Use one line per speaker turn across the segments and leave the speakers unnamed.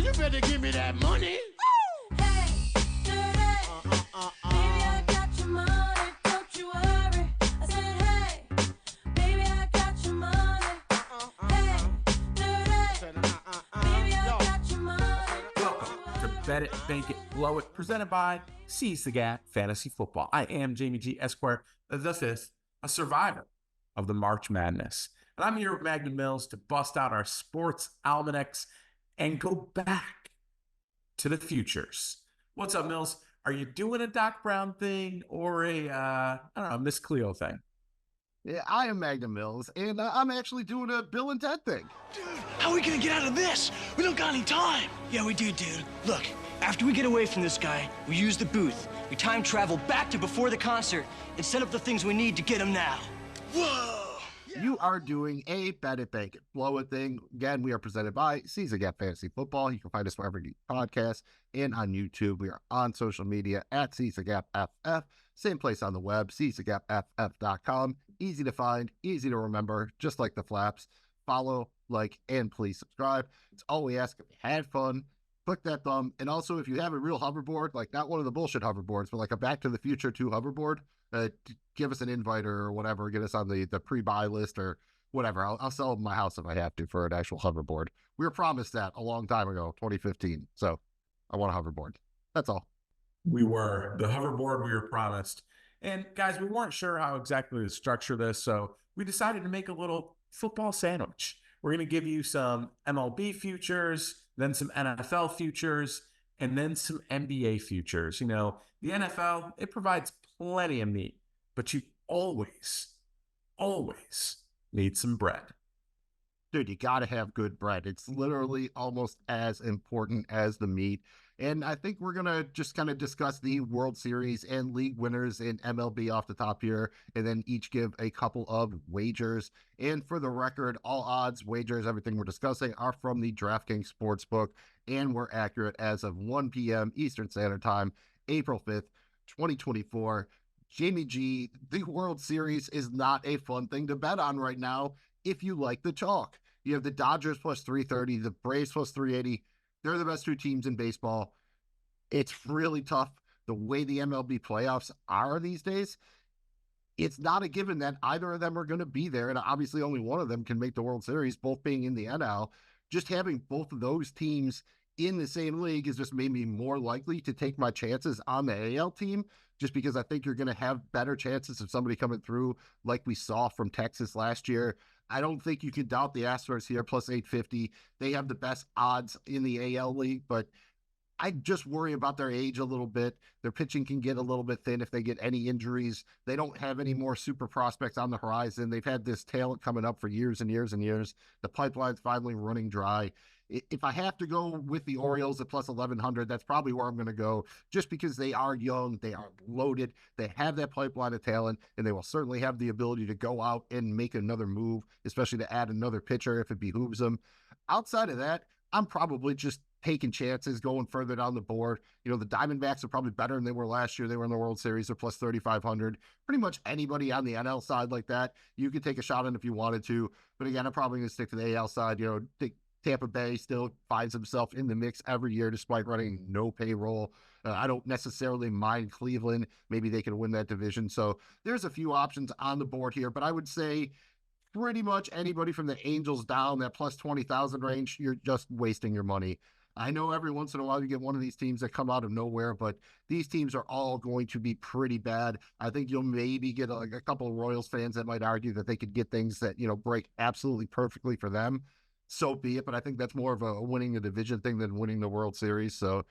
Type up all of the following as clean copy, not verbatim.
You better give me that money.
Hey, dirty. Baby, I got your money, don't you worry. I said, hey, baby, I got your money. Hey, dirty. Baby, I got your money.
Welcome to Bet It, Bank It, Blow It, presented by Seize the Gap Fantasy Football. I am Jamie G. Esquire, the fifth, a survivor of the March Madness. And I'm here with Magnum Mills to bust out our sports almanacs and go back to the futures. What's up, Mills? Are you doing a Doc Brown thing or a Miss Cleo thing?
Yeah, I am Magnum Mills, and I'm actually doing a Bill and Ted thing.
Dude, how are we gonna get out of this? We don't got any time. Yeah, we do, dude. Look, after we get away from this guy, we use the booth. We time travel back to before the concert and set up the things we need to get him now. Whoa!
You are doing a Bet It, Bank It, Blow It thing. Again, we are presented by Seize the Gap Fantasy Football. You can find us wherever you podcast and on YouTube. We are on social media at Seize the Gap FF. Same place on the web, seizethegapff.com. Easy to find, easy to remember, just like the flaps. Follow, like, and please subscribe. It's all we ask. If you had fun, click that thumb. And also, if you have a real hoverboard, like not one of the bullshit hoverboards, but like a Back to the Future 2 hoverboard, give us an invite or whatever. Get us on the pre-buy list or whatever. I'll sell my house if I have to for an actual hoverboard. We were promised that a long time ago, 2015. So I want a hoverboard. That's all.
We were the hoverboard we were promised. And guys, we weren't sure how exactly to structure this, so we decided to make a little football sandwich. We're going to give you some MLB futures, then some NFL futures, and then some NBA futures. You know, the NFL, it provides plenty of meat, but you always need some bread.
Dude, you got to have good bread. It's literally almost as important as the meat. And I think we're going to just kind of discuss the World Series and league winners in MLB off the top here, and then each give a couple of wagers. And for the record, all odds, wagers, everything we're discussing are from the DraftKings Sportsbook, and we're accurate as of 1 p.m. Eastern Standard Time, April 5th, 2024. Jamie G, the World Series is not a fun thing to bet on right now if you like the chalk. You have the Dodgers plus 330, the Braves plus 380. They're the best two teams in baseball. It's really tough. The way the MLB playoffs are these days, it's not a given that either of them are going to be there. And obviously only one of them can make the World Series, both being in the NL. Just having both of those teams in the same league has just made me more likely to take my chances on the AL team, just because I think you're going to have better chances of somebody coming through like we saw from Texas last year. I don't think you can doubt the Astros here, plus 850. They have the best odds in the AL league, but I just worry about their age a little bit. Their pitching can get a little bit thin if they get any injuries. They don't have any more super prospects on the horizon. They've had this talent coming up for years and years and years. The pipeline's finally running dry. If I have to go with the Orioles at plus 1,100, that's probably where I'm going to go, just because they are young, they are loaded, they have that pipeline of talent, and they will certainly have the ability to go out and make another move, especially to add another pitcher if it behooves them. Outside of that, I'm probably just taking chances going further down the board. You know, the Diamondbacks are probably better than they were last year. They were in the World Series. They're plus 3,500. Pretty much anybody on the NL side like that, you could take a shot on if you wanted to. But again, I'm probably going to stick to the AL side. You know, Tampa Bay still finds himself in the mix every year despite running no payroll. I don't necessarily mind Cleveland. Maybe they can win that division. So there's a few options on the board here, but I would say pretty much anybody from the Angels down, that plus 20,000 range, you're just wasting your money. I know every once in a while you get one of these teams that come out of nowhere, but these teams are all going to be pretty bad. I think you'll maybe get a couple of Royals fans that might argue that they could get things that, you know, break absolutely perfectly for them. So be it, but I think that's more of a winning the division thing than winning the World Series. So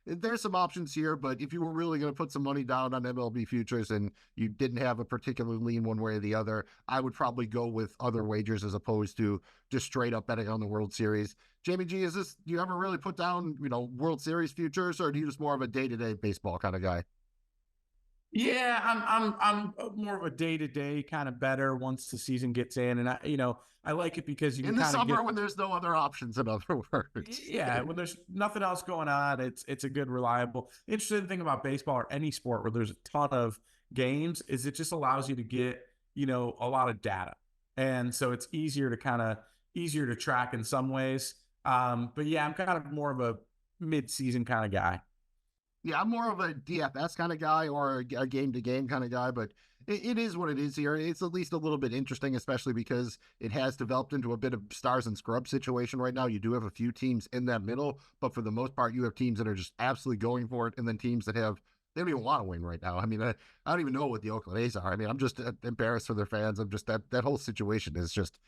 there's some options here, but if you were really going to put some money down on MLB futures and you didn't have a particular lean one way or the other, I would probably go with other wagers as opposed to just straight up betting on the World Series. Jamie G, do you ever really put down, you know, World Series futures, or do you just more of a day-to-day baseball kind of guy?
Yeah, I'm more of a day-to-day kind of better once the season gets in, and I like it because you can
in the
kind of
summer when there's no other options, in other words.
Yeah, when there's nothing else going on, it's a good, reliable. The interesting thing about baseball or any sport where there's a ton of games is it just allows you to get, you know, a lot of data, and so it's easier to track in some ways. But yeah, I'm kind of more of a mid-season kind of guy.
Yeah, I'm more of a DFS kind of guy or a game-to-game kind of guy, but it is what it is here. It's at least a little bit interesting, especially because it has developed into a bit of stars and scrubs situation right now. You do have a few teams in that middle, but for the most part, you have teams that are just absolutely going for it, and then teams that they don't even want to win right now. I mean, I don't even know what the Oakland A's are. I mean, I'm just embarrassed for their fans. I'm just that whole situation is just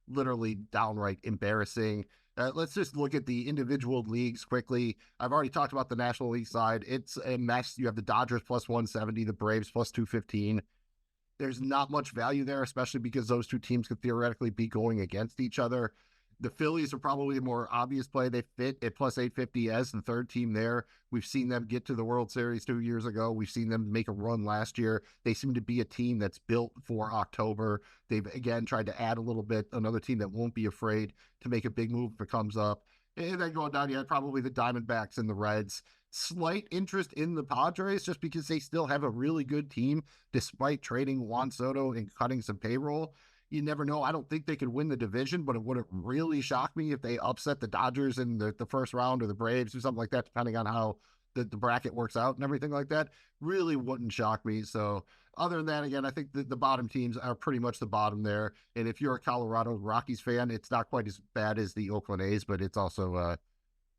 literally downright embarrassing. Let's just look at the individual leagues quickly. I've already talked about the National League side. It's a mess. You have the Dodgers plus 170, the Braves plus 215. There's not much value there, especially because those two teams could theoretically be going against each other. The Phillies are probably the more obvious play. They fit at plus 850 as the third team there. We've seen them get to the World Series 2 years ago. We've seen them make a run last year. They seem to be a team that's built for October. They've, again, tried to add a little bit, another team that won't be afraid to make a big move if it comes up. And then going down, you had probably the Diamondbacks and the Reds. Slight interest in the Padres just because they still have a really good team despite trading Juan Soto and cutting some payroll. You never know. I don't think they could win the division, but it wouldn't really shock me if they upset the Dodgers in the first round or the Braves or something like that, depending on how the bracket works out and everything like that. Really wouldn't shock me. So other than that, again, I think the bottom teams are pretty much the bottom there. And if you're a Colorado Rockies fan, it's not quite as bad as the Oakland A's, but it's also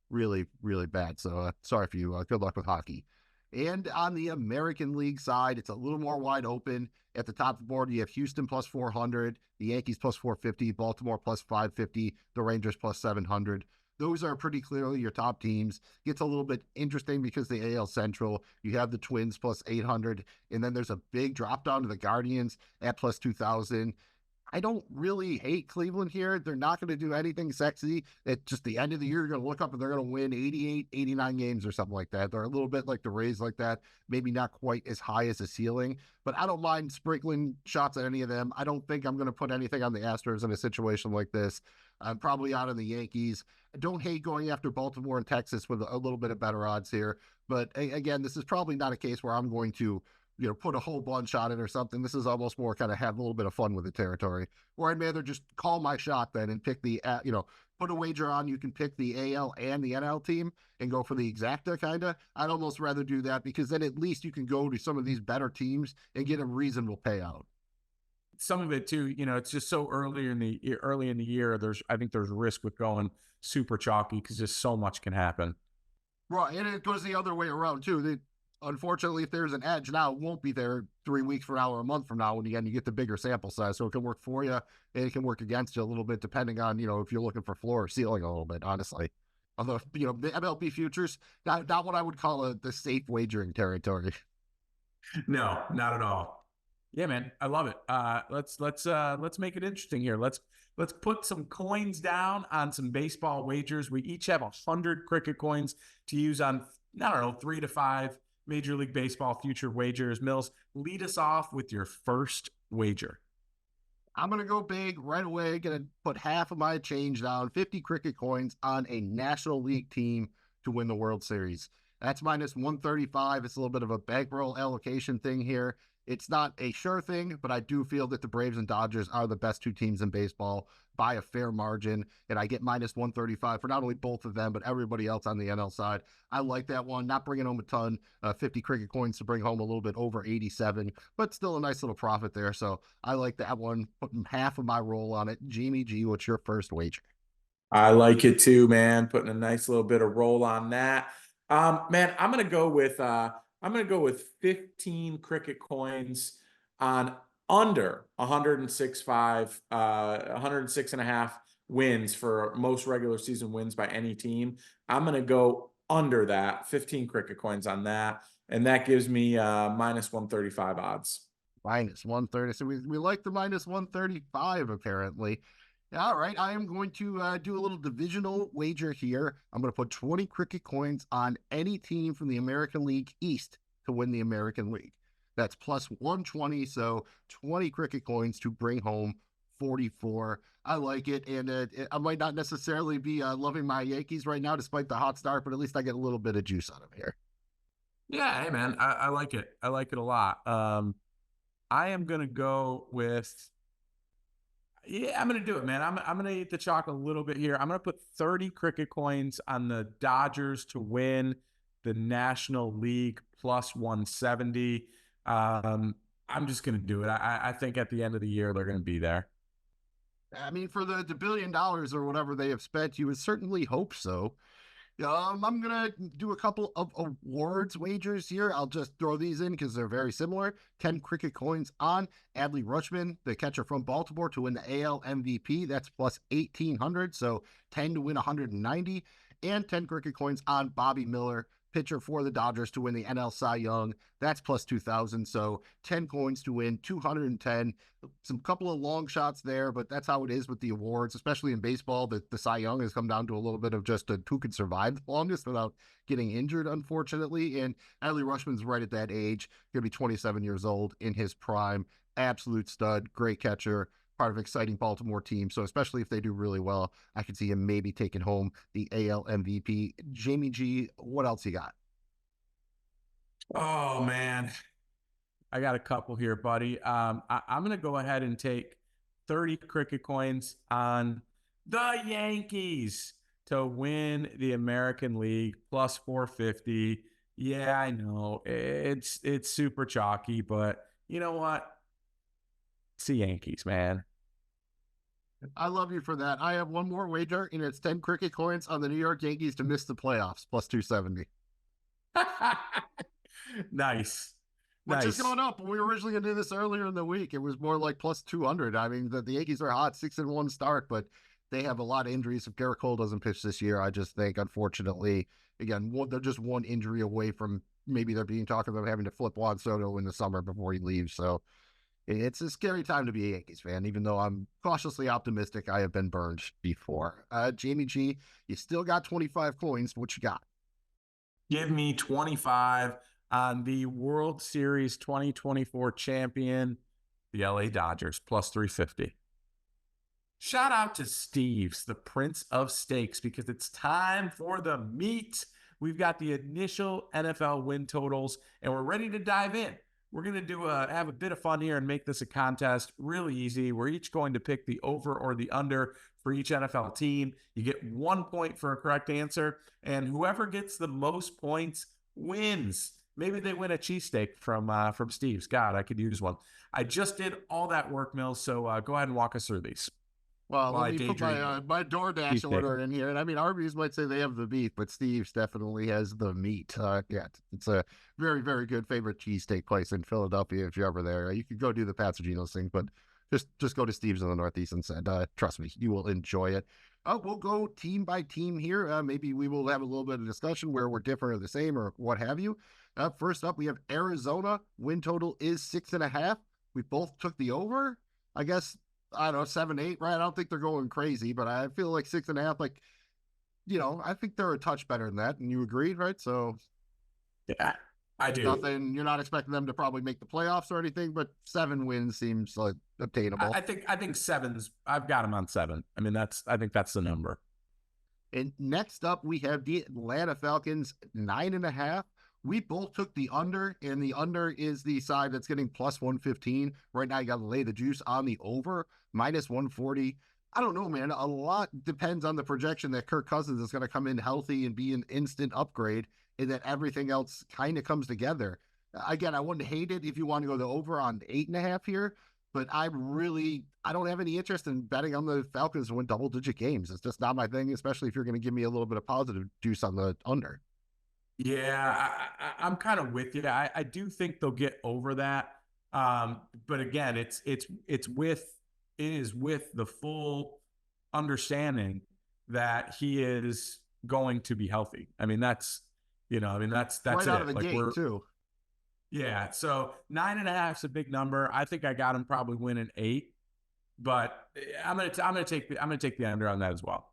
really, really bad. So sorry for you. Good luck with hockey. And on the American League side, it's a little more wide open. At the top of the board, you have Houston plus 400, the Yankees plus 450, Baltimore plus 550, the Rangers plus 700. Those are pretty clearly your top teams. Gets a little bit interesting because the AL Central, you have the Twins plus 800, and then there's a big drop down to the Guardians at plus 2,000. I don't really hate Cleveland here. They're not going to do anything sexy. At just the end of the year, you're going to look up and they're going to win 88, 89 games or something like that. They're a little bit like the Rays like that. Maybe not quite as high as a ceiling, but I don't mind sprinkling shots at any of them. I don't think I'm going to put anything on the Astros in a situation like this. I'm probably out on the Yankees. I don't hate going after Baltimore and Texas with a little bit of better odds here. But again, this is probably not a case where I'm going to put a whole bunch on it or something. This is almost more kind of have a little bit of fun with the territory. Or I'd rather just call my shot then and pick put a wager on. You can pick the AL and the NL team and go for the exacta kind of. I'd almost rather do that because then at least you can go to some of these better teams and get a reasonable payout.
Some of it too, it's just so early in the year. I think there's risk with going super chalky because just so much can happen.
Right, and it goes the other way around too. Unfortunately, if there's an edge now, it won't be there 3 weeks from now or a month from now when you get the bigger sample size. So it can work for you and it can work against you a little bit depending on, if you're looking for floor or ceiling a little bit, honestly. Although, the MLB futures, not what I would call the safe wagering territory.
No, not at all. Yeah, man, I love it. Let's make it interesting here. Let's put some coins down on some baseball wagers. We each have 100 cricket coins to use on, I don't know, 3 to 5 Major League Baseball future wagers. Mills, lead us off with your first wager.
I'm going to go big right away. Going to put half of my change down, 50 cricket coins on a National League team to win the World Series. That's minus 135. It's a little bit of a bankroll allocation thing here. It's not a sure thing, but I do feel that the Braves and Dodgers are the best two teams in baseball by a fair margin, and I get minus 135 for not only both of them, but everybody else on the NL side. I like that one. Not bringing home a ton, 50 cricket coins to bring home a little bit over 87, but still a nice little profit there. So I like that one, putting half of my roll on it. Jimmy G, what's your first wager?
I like it too, man. Putting a nice little bit of roll on that. Man, I'm gonna go with 15 cricket coins on under 106.5, 106.5 wins for most regular season wins by any team. I'm gonna go under that, 15 cricket coins on that, and that gives me minus 135 odds.
Minus 130. So we like the minus 135 apparently. All right, I am going to do a little divisional wager here. I'm going to put 20 cricket coins on any team from the American League East to win the American League. That's plus 120, so 20 cricket coins to bring home 44. I like it, and I might not necessarily be loving my Yankees right now despite the hot start, but at least I get a little bit of juice on them here.
Yeah, hey man, I like it. I like it a lot. I am gonna go with. Yeah, I'm gonna do it, man. I'm gonna eat the chalk a little bit here. I'm gonna put 30 cricket coins on the Dodgers to win the National League plus 170. I'm just gonna do it. I think at the end of the year they're gonna be there.
I mean, for the $1 billion or whatever they have spent, you would certainly hope so. I'm gonna do a couple of awards wagers here. I'll just throw these in because they're very similar. 10 cricket coins on Adley Rutschman, the catcher from Baltimore, to win the AL MVP. That's plus 1,800, so 10 to win 190. And 10 cricket coins on Bobby Miller, pitcher for the Dodgers, to win the NL Cy Young. That's plus 2,000, so 10 coins to win 210. Some couple of long shots there, but that's how it is with the awards, especially in baseball. The Cy Young has come down to a little bit of just who can survive the longest without getting injured, unfortunately. And Adley Rutschman's right at that age, going to be 27 years old, in his prime. Absolute stud, great catcher, part of an exciting Baltimore team. So especially if they do really well, I could see him maybe taking home the AL MVP. Jamie G, what else you got?
Oh man, I got a couple here, buddy. I'm gonna go ahead and take 30 cricket coins on the Yankees to win the American League plus 450. Yeah, I know it's super chalky, but you know what? It's the Yankees, man.
I love you for that. I have one more wager, and it's 10 cricket coins on the New York Yankees to miss the playoffs, plus 270.
Nice.
Which is
Nice.
going up. When we were originally going to do this earlier in the week, it was more like plus 200. I mean, the Yankees are hot, 6-1 start, but they have a lot of injuries. If Garrett Cole doesn't pitch this year, I just think, unfortunately, again, they're just one injury away from maybe they're being talked about having to flip Juan Soto in the summer before he leaves. So it's a scary time to be a Yankees fan, even though I'm cautiously optimistic. I have been burned before. Jamie G, you still got 25 coins. What you got?
Give me 25 on the World Series 2024 champion, the LA Dodgers, plus 350. Shout out to Steve's, the Prince of Steaks, because it's time for the meat. We've got the initial NFL win totals, and we're ready to dive in. We're going to have a bit of fun here and make this a contest really easy. We're each going to pick the over or the under for each NFL team. You get 1 point for a correct answer, and whoever gets the most points wins. Maybe they win a cheesesteak from Steve's. God, I could use one. I just did all that work, Mills, so go ahead and walk us through these.
Well,
Well,
let
I
me put
daydreamed.
my DoorDash
Cheesesteak.
order in here. And I mean, Arby's might say they have the beef, but Steve's definitely has the meat. Yeah, it's a very, very good favorite cheesesteak place in Philadelphia if you're ever there. You could go do the Pasagenos thing, but just go to Steve's in the Northeast and said, trust me, you will enjoy it. We'll go team by team here. Maybe we will have a little bit of discussion where we're different or the same or what have you. First up, we have Arizona. Win total is 6.5. We both took the over. I guess, I don't know, 7-8, right? I don't think they're going crazy, but I feel like 6.5, like, I think they're a touch better than that. And you agreed, right? So
Yeah, I do.
nothing, you're not expecting them to probably make the playoffs or anything, but 7 wins seems like obtainable.
I think sevens. I've got them on 7. I mean, I think that's the number.
And next up, we have the Atlanta Falcons, 9.5. We both took the under, and the under is the side that's getting plus 115. Right now, you got to lay the juice on the over, minus 140. I don't know, man. A lot depends on the projection that Kirk Cousins is going to come in healthy and be an instant upgrade, and that everything else kind of comes together. Again, I wouldn't hate it if you want to go the over on 8.5 here, but I don't have any interest in betting on the Falcons to win double-digit games. It's just not my thing, especially if you're going to give me a little bit of positive juice on the under.
Yeah, I'm kind of with you. I do think they'll get over that. But again, it is with the full understanding that he is going to be healthy. I mean, that's
Right out of the gate, too.
Yeah. So 9.5 is a big number. I think I got him probably winning 8, but I'm gonna take the under on that as well.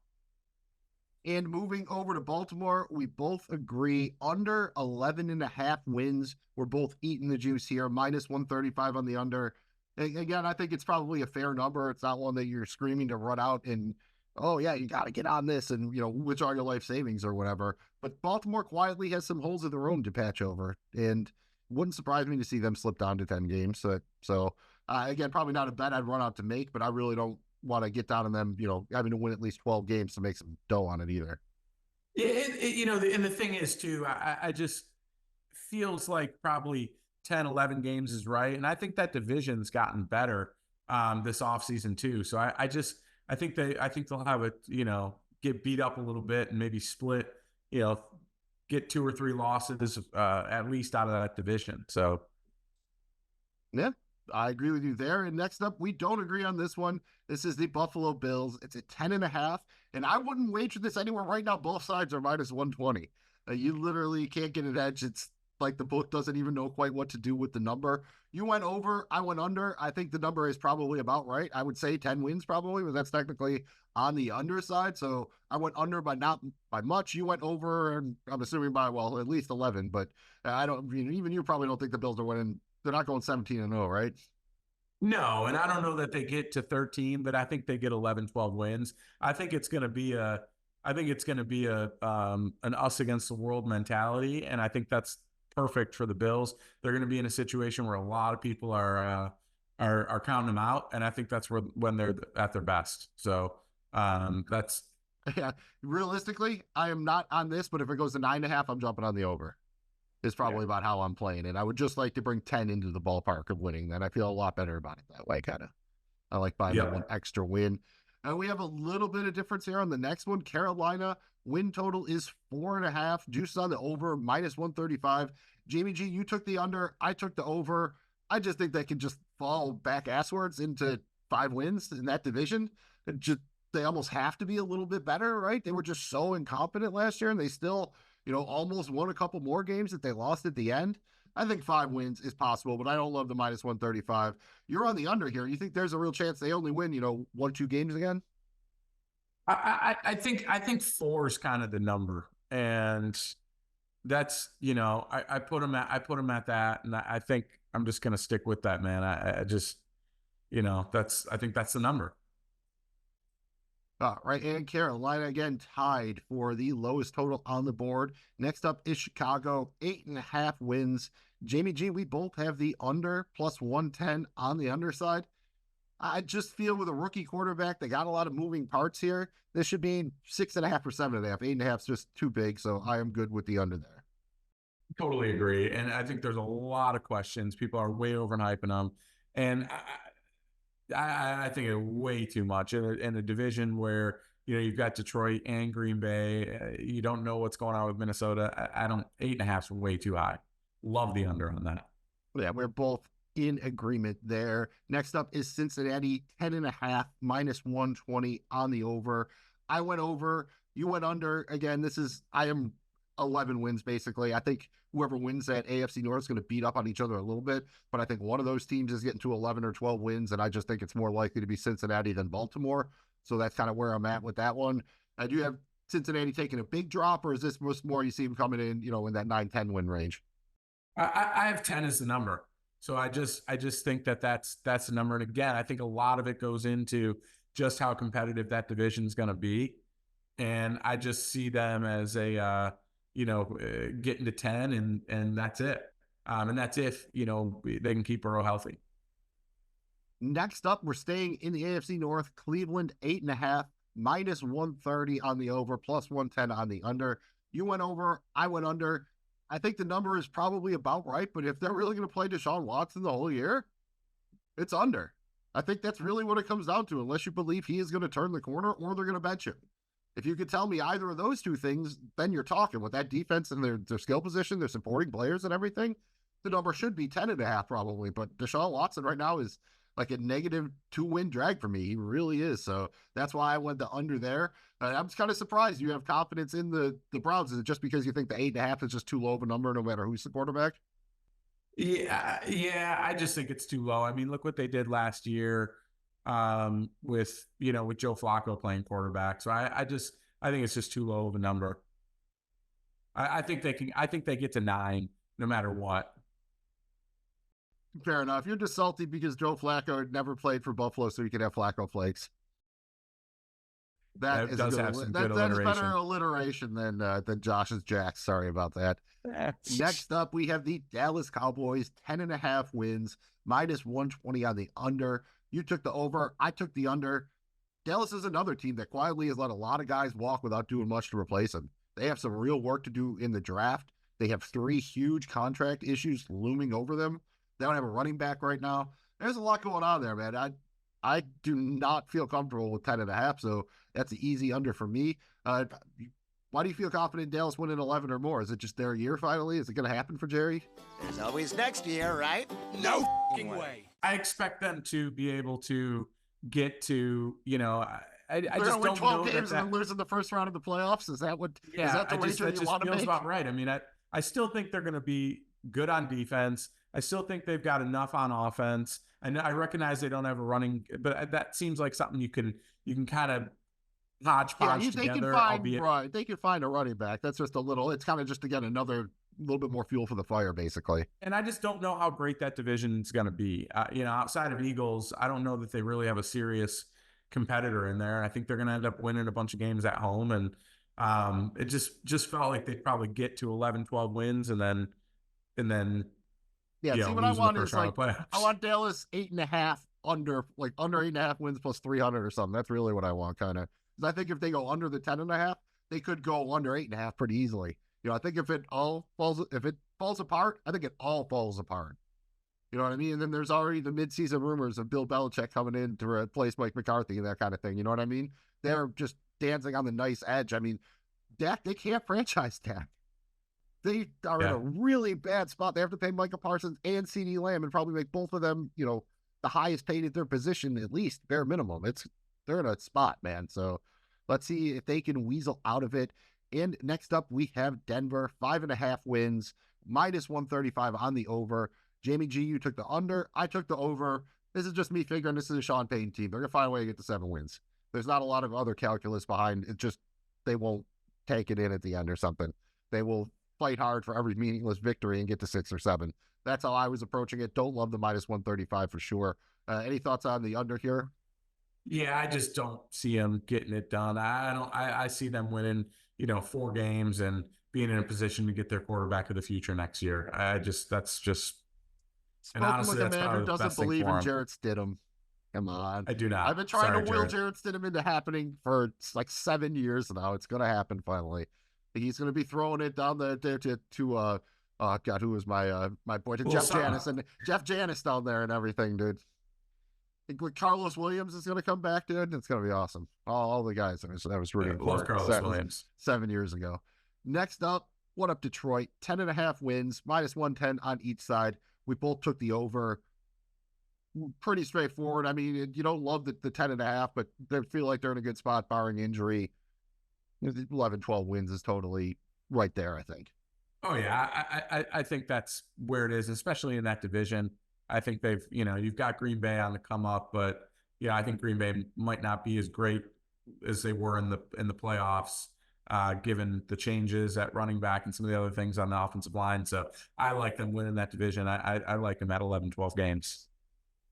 And moving over to Baltimore, we both agree under 11.5 wins. We're both eating the juice here, minus 135 on the under. Again, I think it's probably a fair number. It's not one that you're screaming to run out and, oh, yeah, you got to get on this and, which are your life savings or whatever. But Baltimore quietly has some holes of their own to patch over. And wouldn't surprise me to see them slip down to 10 games. So again, probably not a bet I'd run out to make, but I really don't want to get down on them, having to win at least 12 games to make some dough on it either.
Yeah, and the thing is too, I just feels like probably 10, 11 games is right. And I think that division's gotten better this offseason too. So I think they'll have it, get beat up a little bit and maybe split, get 2 or 3 losses at least out of that division. So
yeah, I agree with you there. And next up, we don't agree on this one. This is the Buffalo Bills. It's a 10.5, and I wouldn't wager this anywhere right now. Both sides are minus 120. You literally can't get an edge. It's like the book doesn't even know quite what to do with the number. You went over, I went under. I think the number is probably about right. I would say 10 wins probably, but that's technically on the underside. So I went under by not by much. You went over, and I'm assuming by, well, at least 11. But I don't, even you probably don't think the Bills are winning. They're not going 17-0, right?
no, and I don't know that they get to 13, but I think they get 11, 12 wins. I think it's going to be an us against the world mentality, and I think that's perfect for the Bills. They're going to be in a situation where a lot of people are counting them out, and I think that's when they're at their best. So that's
Yeah, realistically, I am not on this, but if it goes to 9.5, I'm jumping on the over. Is probably about how I'm playing it. I would just like to bring 10 into the ballpark of winning. Then I feel a lot better about it that way, kind of. I like buying that one extra win. And we have a little bit of difference here on the next one. Carolina win total is 4.5. Juice on the over, minus 135. Jamie G, you took the under. I took the over. I just think they can just fall back asswards into 5 wins in that division. They almost have to be a little bit better, right? They were just so incompetent last year, and they still, almost won a couple more games that they lost at the end. I think 5 wins is possible, but I don't love the minus 135. You're on the under here. You think there's a real chance they only win, 1, 2 games again?
I think 4 is kind of the number, and that's I put them at that, and I think I'm just gonna stick with that, man. I just I think that's the number.
Right, and Carolina again tied for the lowest total on the board. Next up is Chicago, 8.5 wins. Jamie G, we both have the under plus 110 on the underside. I just feel with a rookie quarterback, they got a lot of moving parts here. This should be 6.5 or 7.5. 8.5 is just too big, so I am good with the under there.
Totally agree, and I think there's a lot of questions. People are way overhyping them, and I think it's way too much in a division where you've got Detroit and Green Bay. You don't know what's going on with Minnesota. I don't. 8.5 is way too high. Love the under on that.
Yeah, we're both in agreement there. Next up is Cincinnati, 10.5, minus 120 on the over. I went over. You went under. Again, I am 11 wins basically. I think whoever wins that AFC North is going to beat up on each other a little bit, but I think one of those teams is getting to 11 or 12 wins, and I just think it's more likely to be Cincinnati than Baltimore. So that's kind of where I'm at with that one. Do you have Cincinnati taking a big drop, or is this more you see them coming in, in that 9-10 win range?
I have 10 as the number. So I just think that's the number. And again, I think a lot of it goes into just how competitive that division is going to be. And I just see them as a, getting to 10 and that's it. And that's if, they can keep Burrow healthy.
Next up, we're staying in the AFC North. Cleveland, 8.5, minus 130 on the over, plus 110 on the under. You went over, I went under. I think the number is probably about right, but if they're really going to play Deshaun Watson the whole year, it's under. I think that's really what it comes down to, unless you believe he is going to turn the corner or they're going to bench him. If you could tell me either of those two things, then you're talking. With that defense and their skill position, their supporting players and everything, the number should be 10.5 probably. But Deshaun Watson right now is like a negative 2-win drag for me. He really is. So that's why I went the under there. I'm kind of surprised you have confidence in the Browns. Is it just because you think the 8.5 is just too low of a number no matter who's the quarterback?
Yeah. I just think it's too low. I mean, look what they did last year with Joe Flacco playing quarterback. So I think it's just too low of a number. I think they get to 9 no matter what.
Fair enough. You're just salty because Joe Flacco had never played for Buffalo, so you could have Flacco flakes. That does have some good alliteration. That's better alliteration than Josh's Jacks. Sorry about that. Next up, we have the Dallas Cowboys, 10.5 wins, minus 120 on the under. You took the over. I took the under. Dallas is another team that quietly has let a lot of guys walk without doing much to replace them. They have some real work to do in the draft. They have 3 huge contract issues looming over them. They don't have a running back right now. There's a lot going on there, man. I do not feel comfortable with 10.5, so that's an easy under for me. Why do you feel confident Dallas winning 11 or more? Is it just their year finally? Is it going to happen for Jerry?
There's always next year, right?
No f***ing way.
I expect them to be able to get to, I
They're
just
going to win
don't
12
know
games
that.
and then lose in the first round of the playoffs. Is that what?
Yeah,
is that the wager
that
you
just
want to
feels
make?
about right. I mean, I still think they're going to be good on defense. I still think they've got enough on offense. And I recognize they don't have a running, but that seems like something you can kind of hodgepodge
They can
together.
find they can find a running back. That's just a little. It's kind of just again another little bit more fuel for the fire, basically.
And I just don't know how great that division is going to be. Outside of Eagles, I don't know that they really have a serious competitor in there. I think they're going to end up winning a bunch of games at home, and it just felt like they'd probably get to 11, 12 wins, and then
Yeah, see what
lose
I
in the
want
first
is
round
like
of playoffs.
I want Dallas 8.5 under 8.5 wins plus 300 or something. That's really what I want, kind of. Because I think if they go under the 10.5, they could go under 8.5 pretty easily. I think if it falls apart, I think it all falls apart. You know what I mean? And then there's already the midseason rumors of Bill Belichick coming in to replace Mike McCarthy and that kind of thing. You know what I mean? They're just dancing on the nice edge. I mean, Dak, they can't franchise Dak. They are in a really bad spot. They have to pay Micah Parsons and CeeDee Lamb and probably make both of them, the highest paid at their position, at least bare minimum. They're in a spot, man. So let's see if they can weasel out of it. And next up, we have Denver, 5.5 wins, minus 135 on the over. Jamie G, you took the under. I took the over. This is just me figuring this is a Sean Payton team. They're going to find a way to get to 7 wins. There's not a lot of other calculus behind it. Just they won't take it in at the end or something. They will fight hard for every meaningless victory and get to 6 or 7. That's how I was approaching it. Don't love the minus 135 for sure. Any thoughts on the under here?
Yeah, I just don't see them getting it done. I see them winning, 4 games and being in a position to get their quarterback of the future next year. That's just. And honestly,
like a
that's
man
probably
who
the
doesn't
best thing
believe
for
in
him.
Jarrett Stidham. Come on.
I do not.
I've been trying
Sorry,
to will
Jarrett.
Jarrett Stidham into happening for like 7 years now. It's going to happen finally. He's going to be throwing it down there to God, who was my boy, to Jeff Janis and Jeff Janis down there and everything, dude. I think Carlos Williams is going to come back, dude. It's going to be awesome. All the guys that was rooting for.
Love Carlos Williams.
7 years ago. Next up, what up Detroit? 10.5 wins, minus 110 on each side. We both took the over. Pretty straightforward. I mean, you don't love the 10.5, but they feel like they're in a good spot, barring injury. 11, 12 wins is totally right there, I think.
Oh yeah, I think that's where it is, especially in that division. I think they've, you've got Green Bay on the come up, but I think Green Bay might not be as great as they were in the playoffs, given the changes at running back and some of the other things on the offensive line. So I like them winning that division. I like them at 11, 12 games.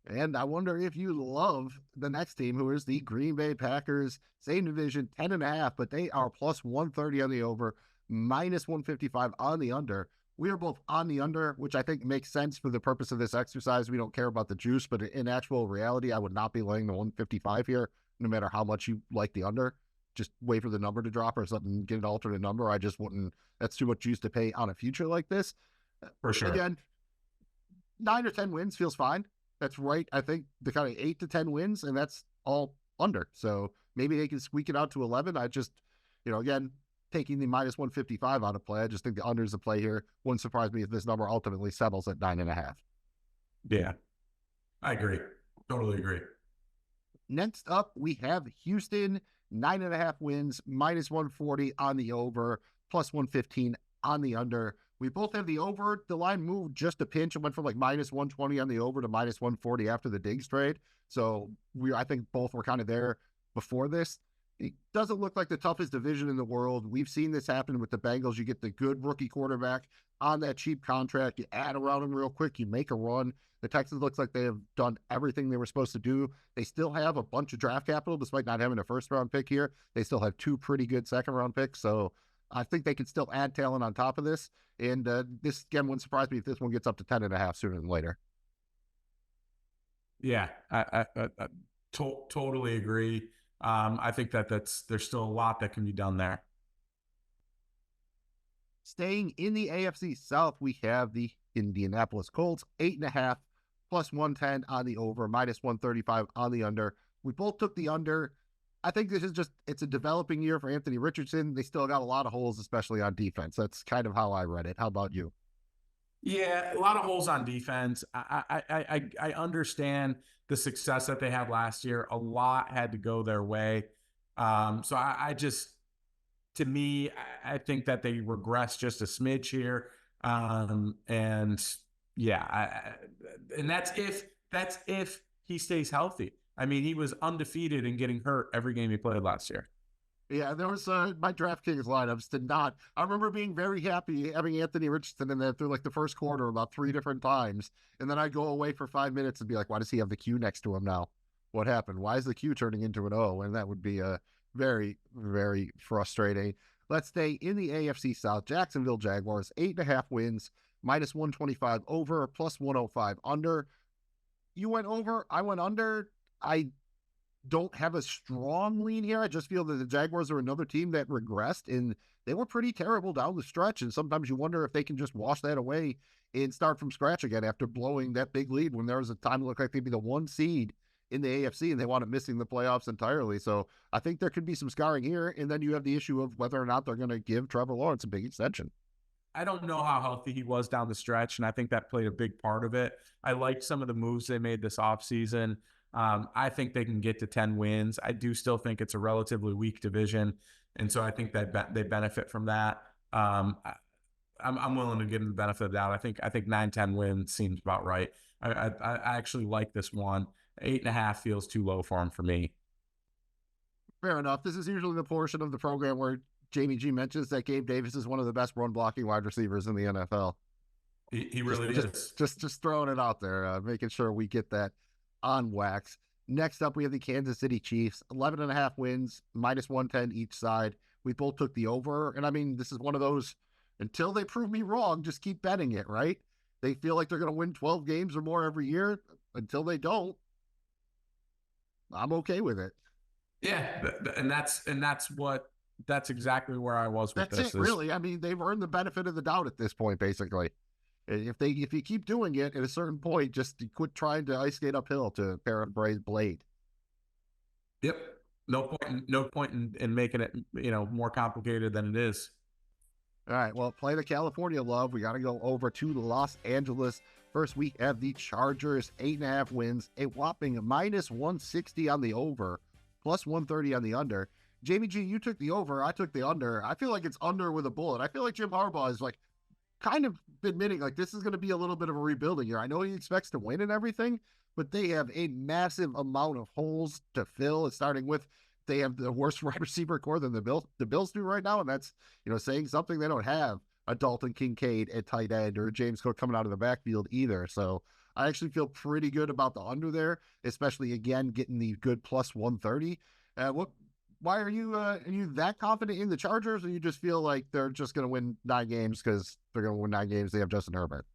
And I wonder if you love the next team, who is the Green Bay Packers, same division, 10.5, but they are plus 130 on the over, minus 155 on the under. We are both on the under, which I think makes sense for the purpose of this exercise. We don't care about the juice, but in actual reality, I would not be laying the 155 here, no matter how much you like the under. Just wait for the number to drop or something, get an alternate number. I just wouldn't. That's too much juice to pay on a future like this.
For sure.
Again, 9 or 10 wins feels fine. That's right. I think the kind of 8 to 10 wins, and that's all under. So maybe they can squeak it out to 11. I just, again, taking the minus 155 out of play. I just think the under is the play here. Wouldn't surprise me if this number ultimately settles at 9.5.
Yeah, I agree. Totally agree.
Next up, we have Houston, 9.5 wins, minus 140 on the over, plus 115 on the under. We both have the over. The line moved just a pinch. It went from like minus 120 on the over to minus 140 after the Diggs trade. So I think both were kind of there before this. It doesn't look like the toughest division in the world. We've seen this happen with the Bengals. You get the good rookie quarterback on that cheap contract. You add around him real quick. You make a run. The Texans looks like they have done everything they were supposed to do. They still have a bunch of draft capital, despite not having a first-round pick here. They still have 2 pretty good second-round picks. So I think they can still add talent on top of this. And this, again, wouldn't surprise me if this one gets up to 10.5 sooner than later.
Yeah, I totally agree. I think there's still a lot that can be done there.
Staying in the AFC South, we have the Indianapolis Colts, 8.5 plus 110 on the over, minus 135 on the under. We both took the under. I think this is it's a developing year for Anthony Richardson. They still got a lot of holes, especially on defense. That's kind of how I read it. How about you?
Yeah, a lot of holes on defense. I understand the success that they had last year. A lot had to go their way. So I just, to me, I think that they regress just a smidge here. And yeah, and that's if he stays healthy. I mean, he was undefeated and getting hurt every game he played last year.
Yeah, there was my DraftKings lineups did not. I remember being very happy having Anthony Richardson in there through like the first quarter about 3 different times. And then I go away for 5 minutes and be like, why does he have the Q next to him now? What happened? Why is the Q turning into an O? And that would be very, very frustrating. Let's stay in the AFC South. Jacksonville Jaguars, 8.5 wins, minus 125 over, plus 105 under. You went over, I went under. I don't have a strong lean here. I just feel that the Jaguars are another team that regressed, and they were pretty terrible down the stretch. And sometimes you wonder if they can just wash that away and start from scratch again after blowing that big lead when there was a time it looked like they'd be the 1 seed in the AFC and they wound up missing the playoffs entirely. So I think there could be some scarring here. And then you have the issue of whether or not they're going to give Trevor Lawrence a big extension.
I don't know how healthy he was down the stretch, and I think that played a big part of it. I liked some of the moves they made this offseason. I think they can get to 10 wins. I do still think it's a relatively weak division, and so I think that they benefit from that. I'm willing to give them the benefit of the doubt. I think 9-10 wins seems about right. I actually like this one. 8.5 feels too low for him for me.
Fair enough. This is usually the portion of the program where Jamie G mentions that Gabe Davis is one of the best run blocking wide receivers in the NFL.
He really is.
Just throwing it out there, making sure we get that on wax. Next up, we have the Kansas City Chiefs, 11.5 wins, minus 110 each side. We both took the over. And I mean, this is one of those, until they prove me wrong, just keep betting it, right? They feel like they're going to win 12 games or more every year. Until they don't, I'm okay with it.
Yeah, and that's exactly where I was with
That's
this.
it, really. I mean, they've earned the benefit of the doubt at this point, basically. If you keep doing it at a certain point, just quit trying to ice skate uphill, to paraphrase Blade.
Yep. No point in making it, more complicated than it is.
All right, well, play the California love. We got to go over to Los Angeles. First, we have the Chargers, 8.5 wins, a whopping minus 160 on the over, plus 130 on the under. Jamie G, you took the over. I took the under. I feel like it's under with a bullet. I feel like Jim Harbaugh is like kind of admitting like this is going to be a little bit of a rebuilding year. I know he expects to win and everything, but they have a massive amount of holes to fill. It's starting with they have the worst wide receiver core than the Bills do right now, and that's saying something. They don't have a Dalton Kincaid at tight end or a James Cook coming out of the backfield either. So I actually feel pretty good about the under there, especially again getting the good plus 130. Why are you that confident in the Chargers, or you just feel like they're just going to win 9 games because they're going to win 9 games? They have Justin Herbert.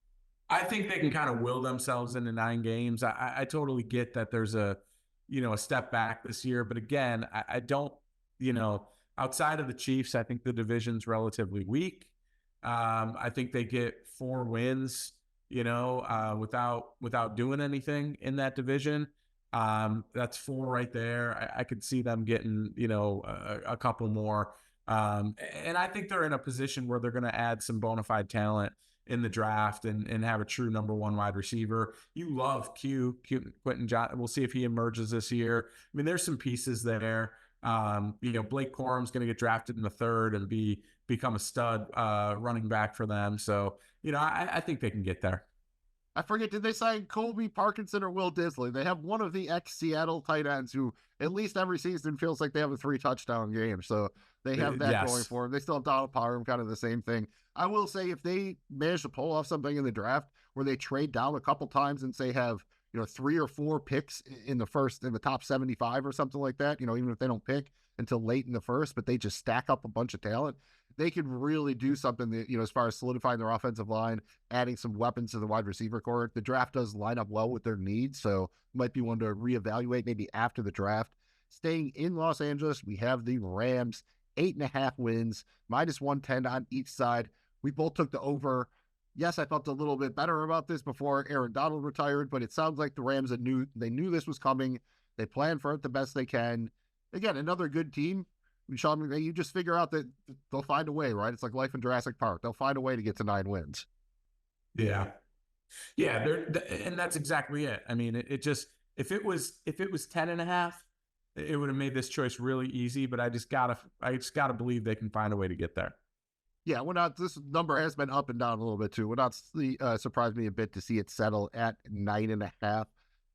I think they can kind of will themselves into 9 games. I totally get that there's a step back this year, but again, I don't, outside of the Chiefs, I think the division's relatively weak. I think they get 4 wins, without doing anything in that division. That's 4 right there. I could see them getting, a couple more. And I think they're in a position where they're going to add some bona fide talent in the draft and have a true number 1 wide receiver. You love Quentin Johnston. We'll see if he emerges this year. I mean, there's some pieces there. Blake Corum's going to get drafted in the 3rd and become a stud running back for them. So, I think they can get there.
I forget, did they sign Colby Parkinson or Will Disley? They have one of the ex-Seattle tight ends who at least every season feels like they have a 3-touchdown game. So they have that going for them. They still have Donald Parham, kind of the same thing. I will say if they manage to pull off something in the draft where they trade down a couple times and say have 3 or 4 picks in the top 75 or something like that, even if they don't pick until late in the first, but they just stack up a bunch of talent, they could really do something that, as far as solidifying their offensive line, adding some weapons to the wide receiver core. The draft does line up well with their needs, so might be one to reevaluate maybe after the draft. Staying in Los Angeles, we have the Rams, 8.5 wins, -110 on each side. We both took the over. Yes, I felt a little bit better about this before Aaron Donald retired, but it sounds like the Rams knew this was coming. They planned for it the best they can. Again, another good team. Sean McVay, you just figure out that they'll find a way, right? It's like life in Jurassic Park. They'll find a way to get to 9 wins.
Yeah. Yeah. And that's exactly it. I mean, it just, if it was 10.5, it would have made this choice really easy, but I just gotta believe they can find a way to get there.
Yeah, this number has been up and down a little bit too. Would not surprise me a bit to see it settle at 9.5.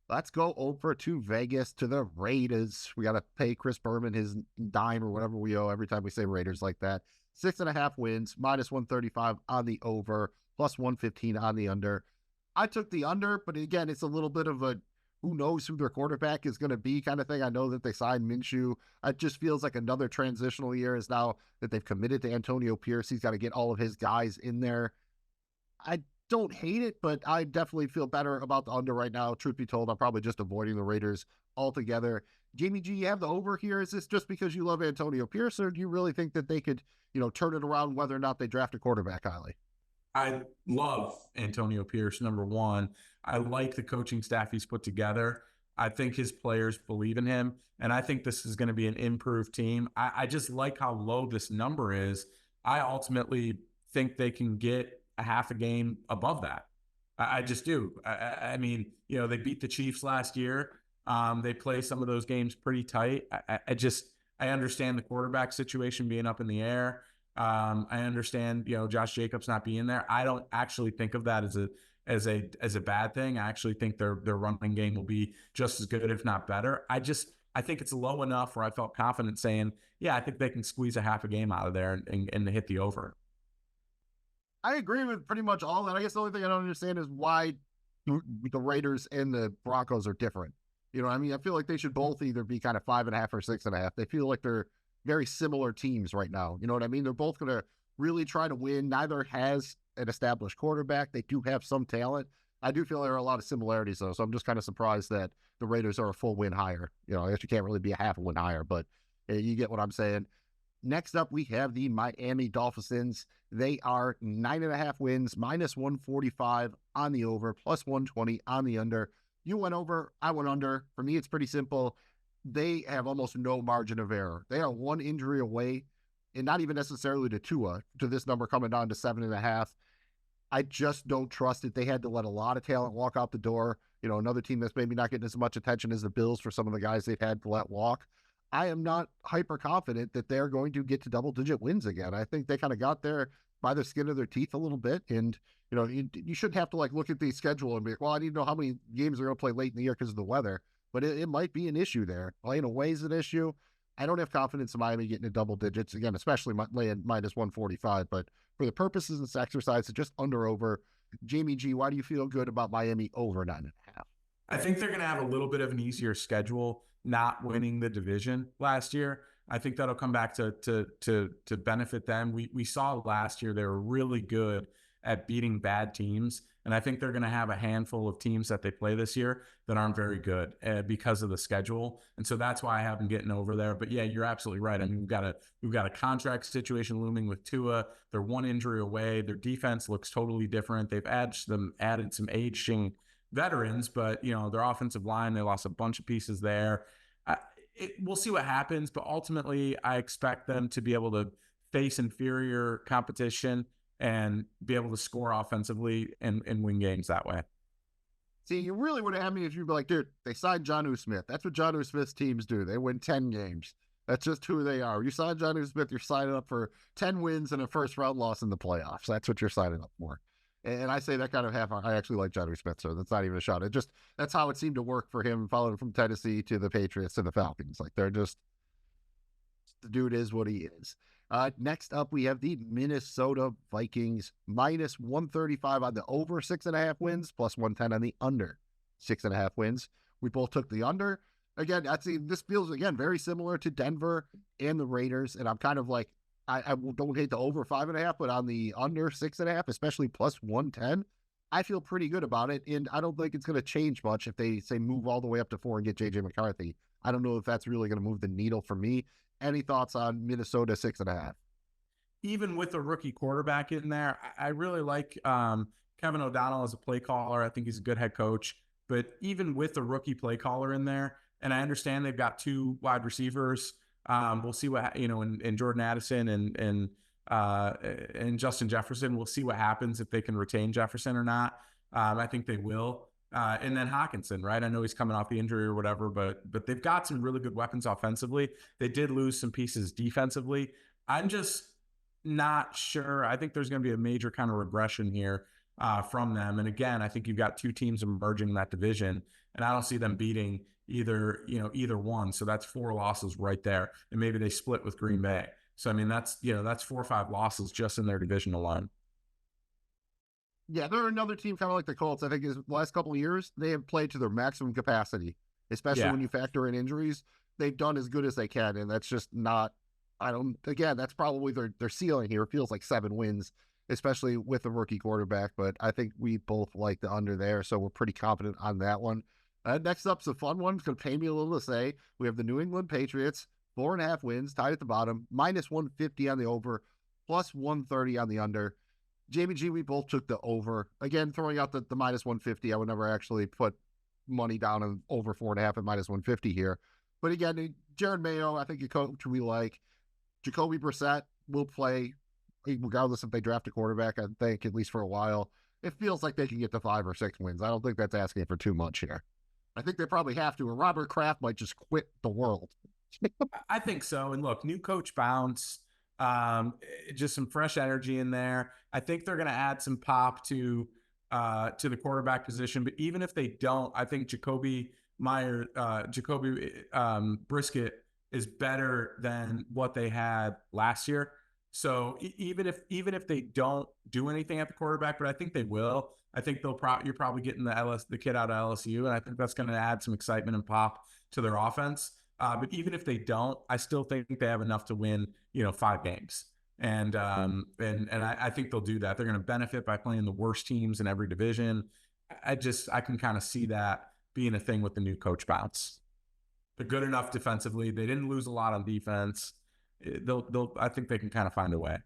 Let's go over to Vegas to the Raiders. We got to pay Chris Berman his dime or whatever we owe every time we say Raiders like that. 6.5 wins, -135 on the over, +115 on the under. I took the under, but again, it's a little bit of a who knows who their quarterback is going to be kind of thing. I know that they signed Minshew. It just feels like another transitional year is now that they've committed to Antonio Pierce. He's got to get all of his guys in there. I don't hate it, but I definitely feel better about the under right now. Truth be told, I'm probably just avoiding the Raiders altogether. Jamie G, you have the over here. Is this just because you love Antonio Pierce, or do you really think that they could, turn it around whether or not they draft a quarterback highly?
I love Antonio Pierce, number one. I like the coaching staff he's put together. I think his players believe in him, and I think this is going to be an improved team. I just like how low this number is. I ultimately think they can get a half a game above that. I just do. I mean, they beat the Chiefs last year. They play some of those games pretty tight. I understand the quarterback situation being up in the air. I understand, Josh Jacobs not being there. I don't actually think of that as a bad thing. I actually think their running game will be just as good, if not better. I think it's low enough where I felt confident saying, yeah, I think they can squeeze a half a game out of there and hit the over.
I agree with pretty much all that. I guess the only thing I don't understand is why the Raiders and the Broncos are different. I feel like they should both either be kind of 5.5 or 6.5. They feel like they're very similar teams right now. You know what I mean? They're both going to really try to win. Neither has an established quarterback. They do have some talent. I do feel there are a lot of similarities, though, so I'm just kind of surprised that the Raiders are a full win higher. I guess you can't really be a half a win higher, but you get what I'm saying. Next up, we have the Miami Dolphins. They are 9.5 wins, -145 on the over, +120 on the under. You went over, I went under. For me, it's pretty simple. They have almost no margin of error. They are one injury away, and not even necessarily to Tua, to this number coming down to 7.5. I just don't trust it. They had to let a lot of talent walk out the door. Another team that's maybe not getting as much attention as the Bills for some of the guys they've had to let walk. I am not hyper confident that they're going to get to double-digit wins again. I think they kind of got there by the skin of their teeth a little bit, and you shouldn't have to look at the schedule and be like, well, I need to know how many games they're going to play late in the year because of the weather. But it might be an issue there. Playing away is an issue. I don't have confidence in Miami getting to double digits again, especially laying -145. But for the purposes of this exercise, it's just under/over. Jamie G, why do you feel good about Miami over 9.5?
I think they're going to have a little bit of an easier schedule, not winning the division last year. I think that'll come back to benefit them. We saw last year they were really good at beating bad teams, and I think they're going to have a handful of teams that they play this year that aren't very good because of the schedule, and so that's why I have them getting over there. But yeah, you're absolutely right. I mean, we've got a contract situation looming with Tua. They're one injury away. Their defense looks totally different. They've added some aging veterans, but their offensive line, they lost a bunch of pieces there. We'll see what happens, but ultimately I expect them to be able to face inferior competition and be able to score offensively and win games that way.
See, you really would have had me if you'd be like, dude, they signed Jonnu Smith. That's what Jonnu Smith's teams do. They win 10 games. That's just who they are. You sign Jonnu Smith, you're signing up for 10 wins and a first-round loss in the playoffs. That's what you're signing up for. And I say that kind of half. I actually like Jonnu Smith, so that's not even a shot. That's how it seemed to work for him, following from Tennessee to the Patriots and the Falcons. The dude is what he is. Next up, we have the Minnesota Vikings, -135 on the over 6.5 wins, +110 on the under 6.5 wins. We both took the under. Again, this feels, again, very similar to Denver and the Raiders, and I'm kind of like, I don't hate the over 5.5, but on the under 6.5, especially +110, I feel pretty good about it, and I don't think it's going to change much if they say move all the way up to 4 and get JJ McCarthy. I don't know if that's really going to move the needle for me. Any thoughts on Minnesota 6.5?
Even with a rookie quarterback in there, I really like Kevin O'Donnell as a play caller. I think he's a good head coach. But even with a rookie play caller in there, and I understand they've got 2 wide receivers. We'll see what in Jordan Addison and Justin Jefferson. We'll see what happens if they can retain Jefferson or not. I think they will. And then Hawkinson, right? I know he's coming off the injury or whatever, but they've got some really good weapons offensively. They did lose some pieces defensively. I'm just not sure. I think there's going to be a major kind of regression here from them. And again, I think you've got 2 teams emerging in that division, and I don't see them beating either one. So that's 4 losses right there, and maybe they split with Green Bay. So I mean, that's 4 or 5 losses just in their division alone.
Yeah, they're another team kind of like the Colts. I think is the last couple of years they have played to their maximum capacity, especially when you factor in injuries. They've done as good as they can, and that's just not. Again, that's probably their ceiling here. It feels like 7 wins, especially with a rookie quarterback. But I think we both like the under there, so we're pretty confident on that one. Next up's a fun one. It's going to pain me a little to say. We have the New England Patriots, 4.5 wins, tied at the bottom, -150 on the over, +130 on the under. Jamie G, we both took the over. Again, throwing out the -150, I would never actually put money down on over 4.5 at -150 here. But again, Jared Mayo, I think a coach we like. Jacoby Brissett will play regardless if they draft a quarterback, I think, at least for a while. It feels like they can get to 5 or 6 wins. I don't think that's asking for too much here. I think they probably have to, or Robert Kraft might just quit the world.
I think so. And look, new coach bounce, just some fresh energy in there. I think they're going to add some pop to the quarterback position. But even if they don't, I think Jacoby Brisket is better than what they had last year. So even if they don't do anything at the quarterback, but I think they will. I think you're probably getting the kid out of LSU, and I think that's going to add some excitement and pop to their offense. But even if they don't, I still think they have enough to win, 5 games. And I think they'll do that. They're going to benefit by playing the worst teams in every division. I can kind of see that being a thing with the new coach bounce. They're good enough defensively. They didn't lose a lot on defense. I think they can kind of find a way.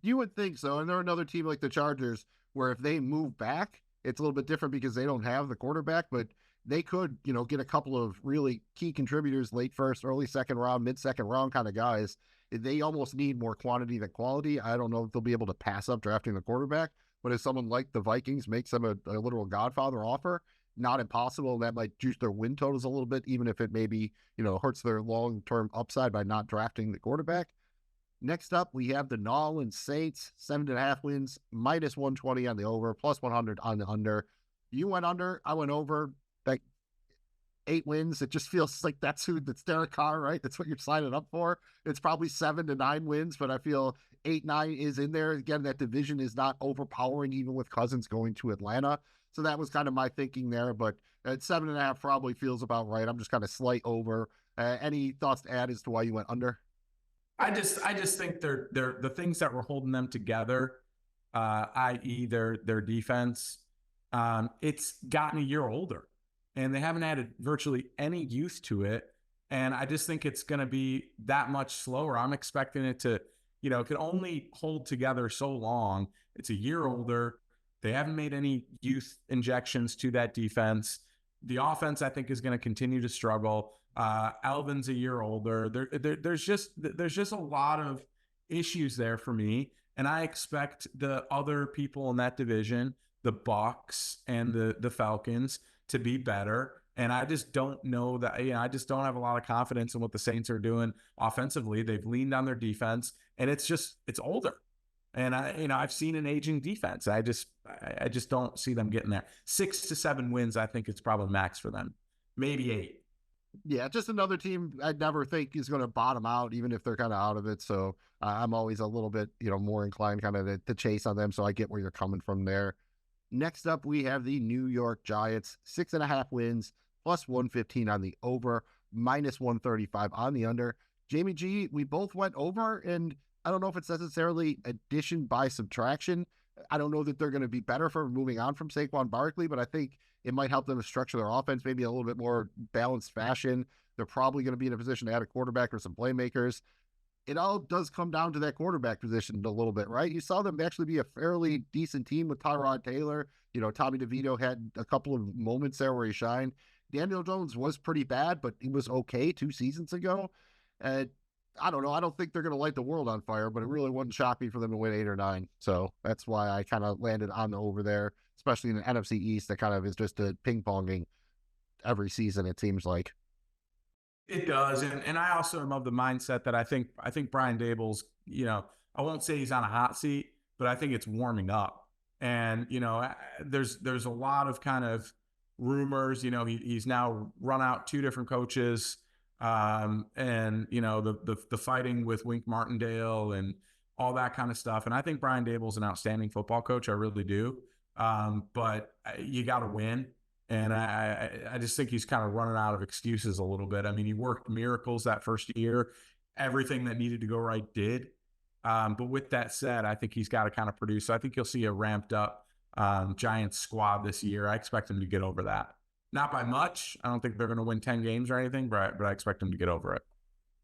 You would think so. And they're another team like the Chargers, where if they move back, it's a little bit different because they don't have the quarterback, but they could, get a couple of really key contributors late first, early second round, mid-second round kind of guys. They almost need more quantity than quality. I don't know if they'll be able to pass up drafting the quarterback, but if someone like the Vikings makes them a literal Godfather offer, not impossible. That might juice their win totals a little bit, even if it maybe, hurts their long-term upside by not drafting the quarterback. Next up, we have the New Orleans Saints, 7.5 wins, -120 on the over, +100 on the under. You went under, I went over. Like 8 wins, it just feels like that's Derek Carr, right? That's what you're signing up for. It's probably 7 to 9 wins, but I feel 8-9 is in there. Again, that division is not overpowering, even with Cousins going to Atlanta. So that was kind of my thinking there, but at 7.5 probably feels about right. I'm just kind of slight over. Any thoughts to add as to why you went under?
I just think they're the things that were holding them together, i.e. their defense. It's gotten a year older, and they haven't added virtually any youth to it. And I just think it's going to be that much slower. I'm expecting it to, it can only hold together so long. It's a year older. They haven't made any youth injections to that defense. The offense, I think, is going to continue to struggle. Alvin's a year older. There's just a lot of issues there for me, and I expect the other people in that division, the Bucks and the Falcons, to be better. And I just don't know that. I just don't have a lot of confidence in what the Saints are doing offensively. They've leaned on their defense, and it's older. And I've seen an aging defense. I just don't see them getting there. 6 to 7 wins, I think, is probably max for them. Maybe 8.
Yeah, just another team I'd never think is going to bottom out, even if they're kind of out of it. So I'm always a little bit, more inclined kind of to chase on them. So I get where you're coming from there. Next up, we have the New York Giants, 6.5 wins, +115 on the over, -135 on the under. Jamie G, we both went over, and I don't know if it's necessarily addition by subtraction. I don't know that they're going to be better for moving on from Saquon Barkley, but I think it might help them to structure their offense maybe a little bit more balanced fashion. They're probably going to be in a position to add a quarterback or some playmakers. It all does come down to that quarterback position a little bit, right? You saw them actually be a fairly decent team with Tyrod Taylor. Tommy DeVito had a couple of moments there where he shined. Daniel Jones was pretty bad, but he was okay 2 seasons ago. I don't know. I don't think they're going to light the world on fire, but it really wouldn't shock me for them to win 8 or 9. So that's why I kind of landed on the over there, especially in the NFC East that kind of is just a ping-ponging every season, it seems like.
It does, and I also am of the mindset that I think Brian Dable's, I won't say he's on a hot seat, but I think it's warming up. And there's a lot of kind of rumors. He's now run out 2 different coaches, and the fighting with Wink Martindale and all that kind of stuff. And I think Brian Dable's an outstanding football coach. I really do. But you got to win. And I just think he's kind of running out of excuses a little bit. I mean, he worked miracles that first year. Everything that needed to go right did. But with that said, I think he's got to kind of produce. So I think you'll see a ramped up Giants squad this year. I expect him to get over that. Not by much. I don't think they're going to win 10 games or anything, but I expect him to get over it.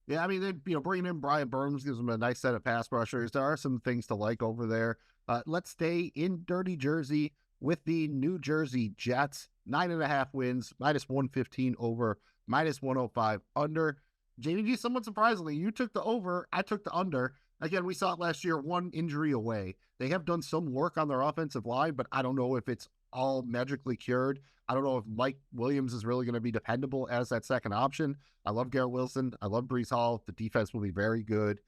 Yeah, I mean, bringing in Brian Burns gives them a nice set of pass rushers. There are some things to like over there. Let's stay in Dirty Jersey with the New Jersey Jets. 9.5 wins, -115 over, -105 under. JVG, somewhat surprisingly, you took the over, I took the under. Again, we saw it last year, 1 injury away. They have done some work on their offensive line, but I don't know if it's all magically cured. I don't know if Mike Williams is really going to be dependable as that second option. I love Garrett Wilson. I love Breece Hall. The defense will be very good.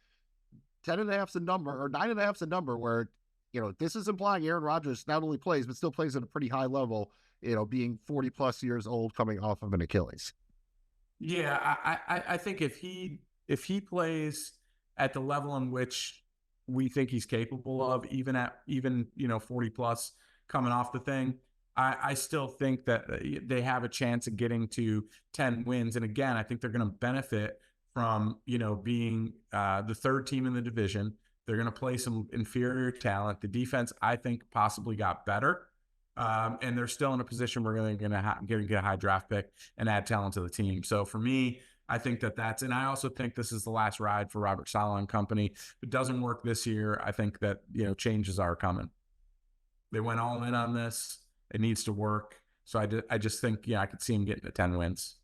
10.5 is a number, or 9.5 is a number where, this is implying Aaron Rodgers not only plays, but still plays at a pretty high level, being 40 plus years old coming off of an Achilles.
Yeah, I think if he plays at the level in which we think he's capable of, even 40 plus coming off the thing, I still think that they have a chance of getting to 10 wins. And again, I think they're going to benefit from, being the 3rd team in the division. They're going to play some inferior talent. The defense, I think, possibly got better. And they're still in a position where they're going to get a high draft pick and add talent to the team. So for me, I think that's, and I also think this is the last ride for Robert Saleh and company. If it doesn't work this year, I think that, changes are coming. They went all in on this. It needs to work. So I just think, I could see him getting to 10 wins.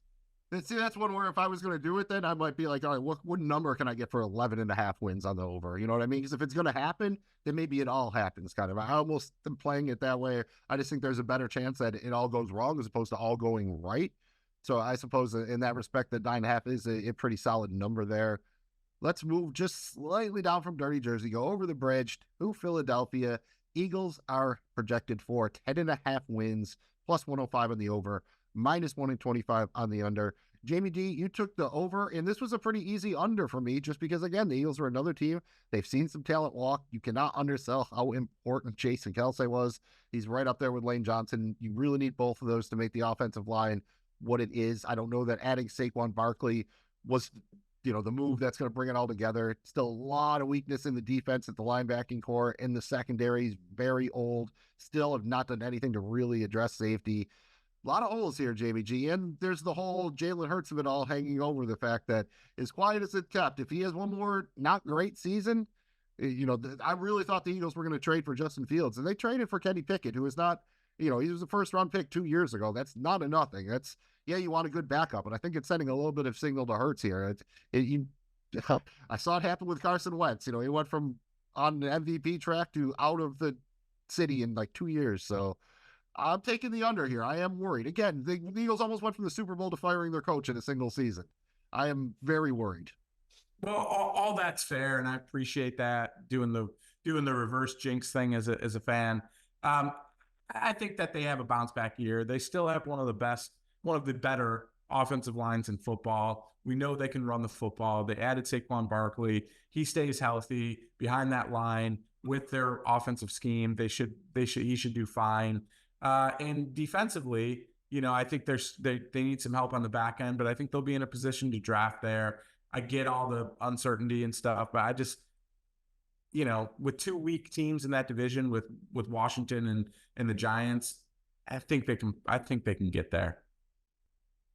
See, that's one where if I was going to do it, then I might be like, all right, what number can I get for 11.5 wins on the over? You know what I mean? Because if it's going to happen, then maybe it all happens kind of. I almost am playing it that way. I just think there's a better chance that it all goes wrong as opposed to all going right. So I suppose in that respect, that 9.5 is a pretty solid number there. Let's move just slightly down from Dirty Jersey, go over the bridge to Philadelphia. Eagles are projected for 10.5 wins, +105 on the over, -125 on the under. Jamie D, you took the over, and this was a pretty easy under for me just because, again, the Eagles were another team. They've seen some talent walk. You cannot undersell how important Jason Kelce was. He's right up there with Lane Johnson. You really need both of those to make the offensive line what it is. I don't know that adding Saquon Barkley was, the move that's going to bring it all together. Still a lot of weakness in the defense at the linebacking core, and the secondary is very old. Still have not done anything to really address safety. A lot of holes here, Jamie G. And there's the whole Jalen Hurts of it all hanging over the fact that as quiet as it kept, if he has one more not great season, I really thought the Eagles were going to trade for Justin Fields. And they traded for Kenny Pickett, who is not, he was a first-round pick 2 years ago. That's not a nothing. That's, you want a good backup. And I think it's sending a little bit of signal to Hurts here. I saw it happen with Carson Wentz. He went from on the MVP track to out of the city in like 2 years. So I'm taking the under here. I am worried. Again, the Eagles almost went from the Super Bowl to firing their coach in a single season. I am very worried.
Well, all that's fair, and I appreciate that, doing the reverse jinx thing as a fan. I think that they have a bounce back year. They still have one of the better offensive lines in football. We know they can run the football. They added Saquon Barkley. He stays healthy behind that line with their offensive scheme. He should do fine. And defensively, I think they need some help on the back end, but I think they'll be in a position to draft there. I get all the uncertainty and stuff, but with two weak teams in that division with Washington and the Giants, I think they can get there.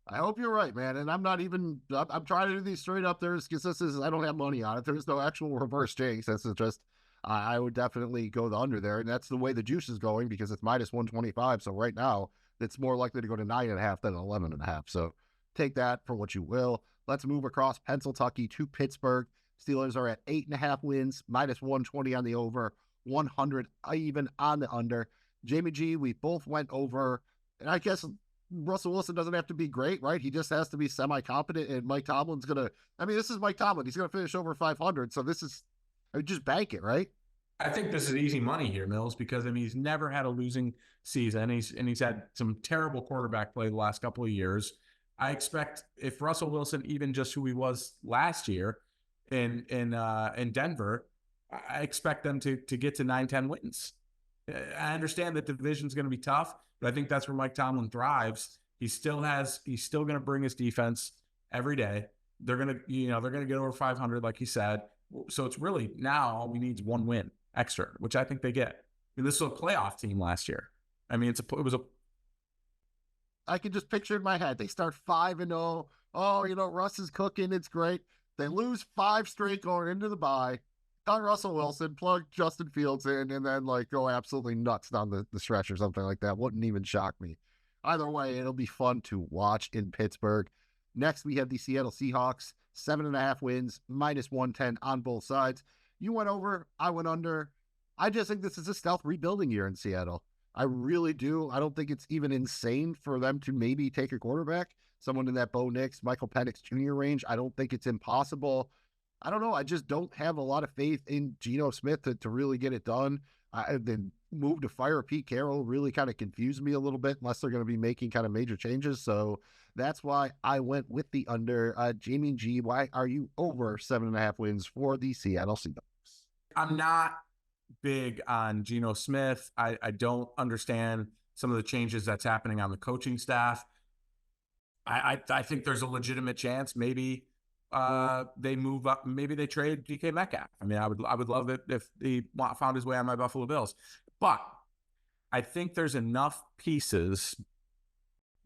I hope you're right, man. And I'm not even, I'm trying to do these straight up. Because this is, I don't have money on it. There's no actual reverse jinx. This is just, I would definitely go the under there. And that's the way the juice is going because it's minus 125. So right now, it's more likely to go to 9.5 than 11.5. So take that for what you will. Let's move across Pennsylvania to Pittsburgh. Steelers are at 8.5 wins, minus 120 on the over, 100 even on the under. Jamie G, we both went over. And I guess Russell Wilson doesn't have to be great, right? He just has to be semi-competent, and Mike Tomlin's going to, this is Mike Tomlin. He's going to finish over 500, so this is, just bank it, right?
I think this is easy money here, Mills, because he's never had a losing season. He's had some terrible quarterback play the last couple of years. I expect if Russell Wilson, even just who he was last year in Denver, I expect them to get to 9-10 wins. I understand that the division's going to be tough, but I think that's where Mike Tomlin thrives. He's still going to bring his defense every day. They're going to get over 500, like he said. So it's really now all we need is one win extra, which I think they get. This was a playoff team last year.
I can just picture in my head. They start 5-0. Oh, Russ is cooking. It's great. They lose 5 straight going into the bye. Cut Russell Wilson, plug Justin Fields in, and then go absolutely nuts down the stretch or something like that. Wouldn't even shock me. Either way, it'll be fun to watch in Pittsburgh. Next, we have the Seattle Seahawks, 7.5 wins, minus 110 on both sides. You went over, I went under. I just think this is a stealth rebuilding year in Seattle. I really do. I don't think it's even insane for them to maybe take a quarterback, someone in that Bo Nix, Michael Penix Jr. range. I don't think it's impossible. I don't know. I just don't have a lot of faith in Geno Smith to really get it done. The move to fire Pete Carroll really kind of confused me a little bit, unless they're going to be making kind of major changes. So that's why I went with the under. Jamie G, why are you over 7.5 wins for the Seattle Seahawks?
I'm not big on Geno Smith. I don't understand some of the changes that's happening on the coaching staff. I think there's a legitimate chance maybe they move up. Maybe they trade DK Metcalf. I would love it if he found his way on my Buffalo Bills. But I think there's enough pieces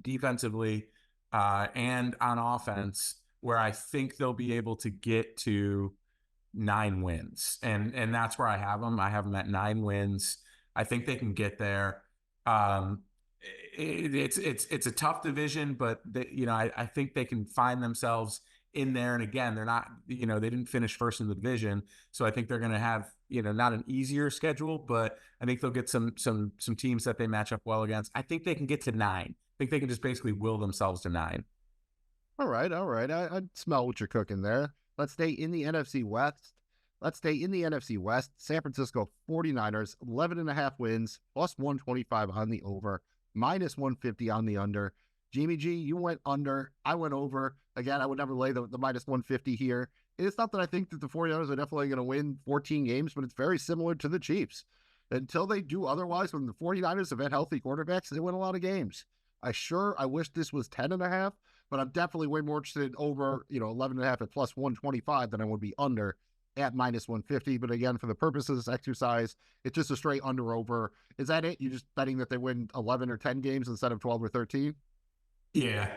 defensively and on offense where I think they'll be able to get to 9 wins. And that's where I have them. I have them at 9 wins. I think they can get there. It's a tough division, but I think they can find themselves in there. And again, they're not, they didn't finish first in the division. So I think they're going to have, not an easier schedule, but I think they'll get some teams that they match up well against. I think they can get to 9. I think they can just basically will themselves to 9.
All right. I smell what you're cooking there. Let's stay in the NFC West. San Francisco 49ers, 11.5 wins, plus 125 on the over, minus 150 on the under. Jamie G, you went under. I went over. Again, I would never lay the minus 150 here. It's not that I think that the 49ers are definitely going to win 14 games, but it's very similar to the Chiefs. Until they do otherwise, when the 49ers have had healthy quarterbacks, they win a lot of games. I wish this was 10.5, but I'm definitely way more interested over, 11.5 at plus 125 than I would be under at minus 150. But again, for the purpose of this exercise, it's just a straight under over. Is that it? You're just betting that they win 11 or 10 games instead of 12 or 13?
Yeah.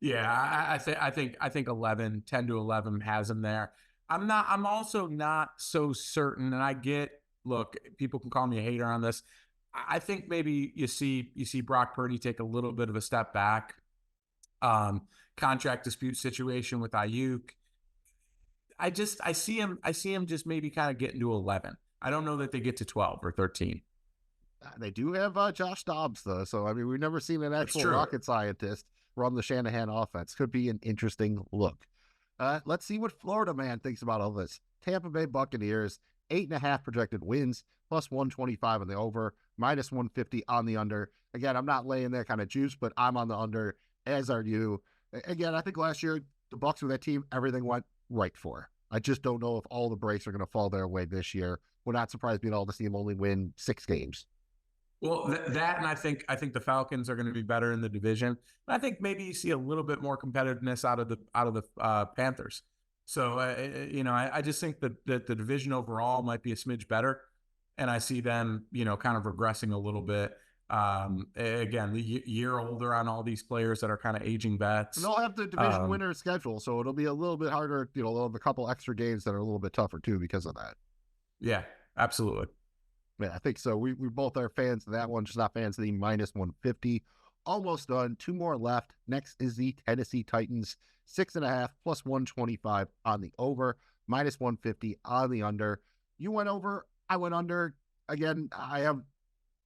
I think 11, 10 to 11 has them there. I'm also not so certain. And look, people can call me a hater on this. I think maybe you see Brock Purdy take a little bit of a step back. Contract dispute situation with Ayuk. I see him just maybe kind of getting to 11. I don't know that they get to 12 or 13.
They do have Josh Dobbs, though. So, we've never seen an actual rocket scientist run the Shanahan offense. Could be an interesting look. Let's see what Florida man thinks about all this. Tampa Bay Buccaneers, 8.5 projected wins, plus 125 on the over, minus 150 on the under. Again, I'm not laying that kind of juice, but I'm on the under, as are you. Again, I think last year, the Bucs were that team everything went right for. I just don't know if all the breaks are going to fall their way this year. We're not surprised being able to see them only win 6 games.
Well, that and I think the Falcons are going to be better in the division. I think maybe you see a little bit more competitiveness out of the Panthers. So, I just think that the division overall might be a smidge better. And I see them, kind of regressing a little bit. Again, the year older on all these players that are kind of aging
And
vets.
they'll have the division winner schedule, so it'll be a little bit harder. They'll have a couple extra games that are a little bit tougher too because of that.
Yeah, absolutely.
Yeah, I think so. We both are fans of that one, just not fans of the minus 150. Almost done. Two more left. Next is the Tennessee Titans, 6.5 plus 125 on the over, minus 150 on the under. You went over, I went under. Again, I have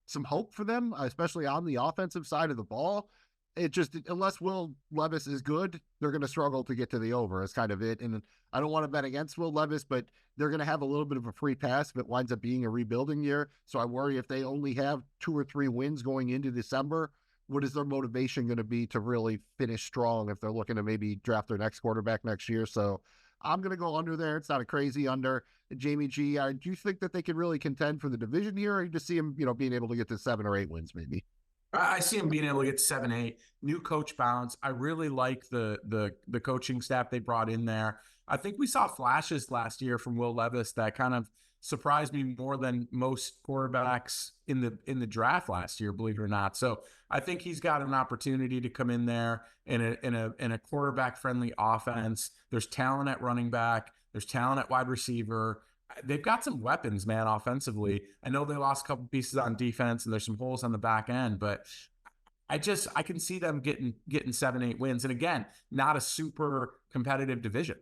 some hope for them, especially on the offensive side of the ball. It just, unless Will Levis is good, they're going to struggle to get to the over. Is kind of it. And I don't want to bet against Will Levis, but they're going to have a little bit of a free pass if it winds up being a rebuilding year. So I worry if they only have 2 or 3 wins going into December, what is their motivation going to be to really finish strong if they're looking to maybe draft their next quarterback next year? So I'm going to go under there. It's not a crazy under. Jamie G, do you think that they can really contend for the division here, or you just see them, being able to get to 7 or 8 wins maybe?
I see him being able to get 7-8. New coach bounce. I really like the coaching staff they brought in there. I think we saw flashes last year from Will Levis that kind of surprised me more than most quarterbacks in the draft last year, believe it or not. So I think he's got an opportunity to come in there in a quarterback friendly offense. There's talent at running back. There's talent at wide receiver. They've got some weapons, man, offensively. I know they lost a couple pieces on defense and there's some holes on the back end, but I can see them getting 7-8 wins. And again, not a super competitive division.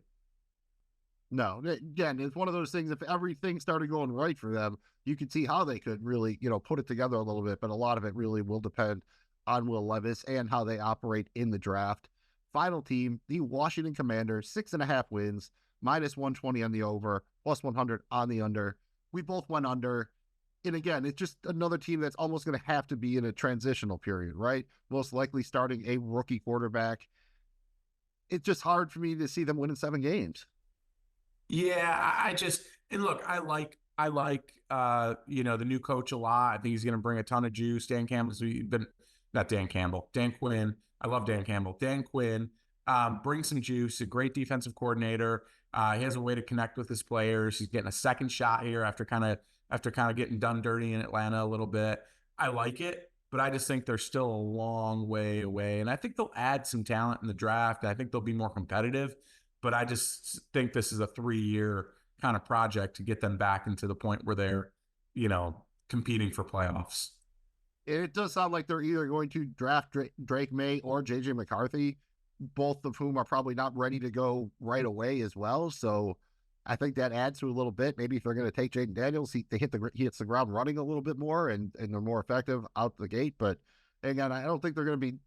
No, again, it's one of those things. If everything started going right for them, you could see how they could really, put it together a little bit. But a lot of it really will depend on Will Levis and how they operate in the draft. Final team, the Washington Commanders, 6.5 wins, minus 120 on the over, plus 100 on the under. We both went under. And again, it's just another team that's almost going to have to be in a transitional period, right? Most likely starting a rookie quarterback. It's just hard for me to see them winning 7 games.
Yeah, and look, I like the new coach a lot. I think he's going to bring a ton of juice. Dan Quinn. I love Dan Campbell. Dan Quinn brings some juice. A great defensive coordinator. He has a way to connect with his players. He's getting a second shot here after kind of getting done dirty in Atlanta a little bit. I like it, but I just think they're still a long way away. And I think they'll add some talent in the draft. I think they'll be more competitive. But I just think this is a 3-year kind of project to get them back into the point where they're, competing for playoffs.
It does sound like they're either going to draft Drake May or JJ McCarthy, both of whom are probably not ready to go right away as well. So I think that adds to a little bit. Maybe if they're going to take Jaden Daniels, he hits the ground running a little bit more and they're more effective out the gate. But again, I don't think they're going to be,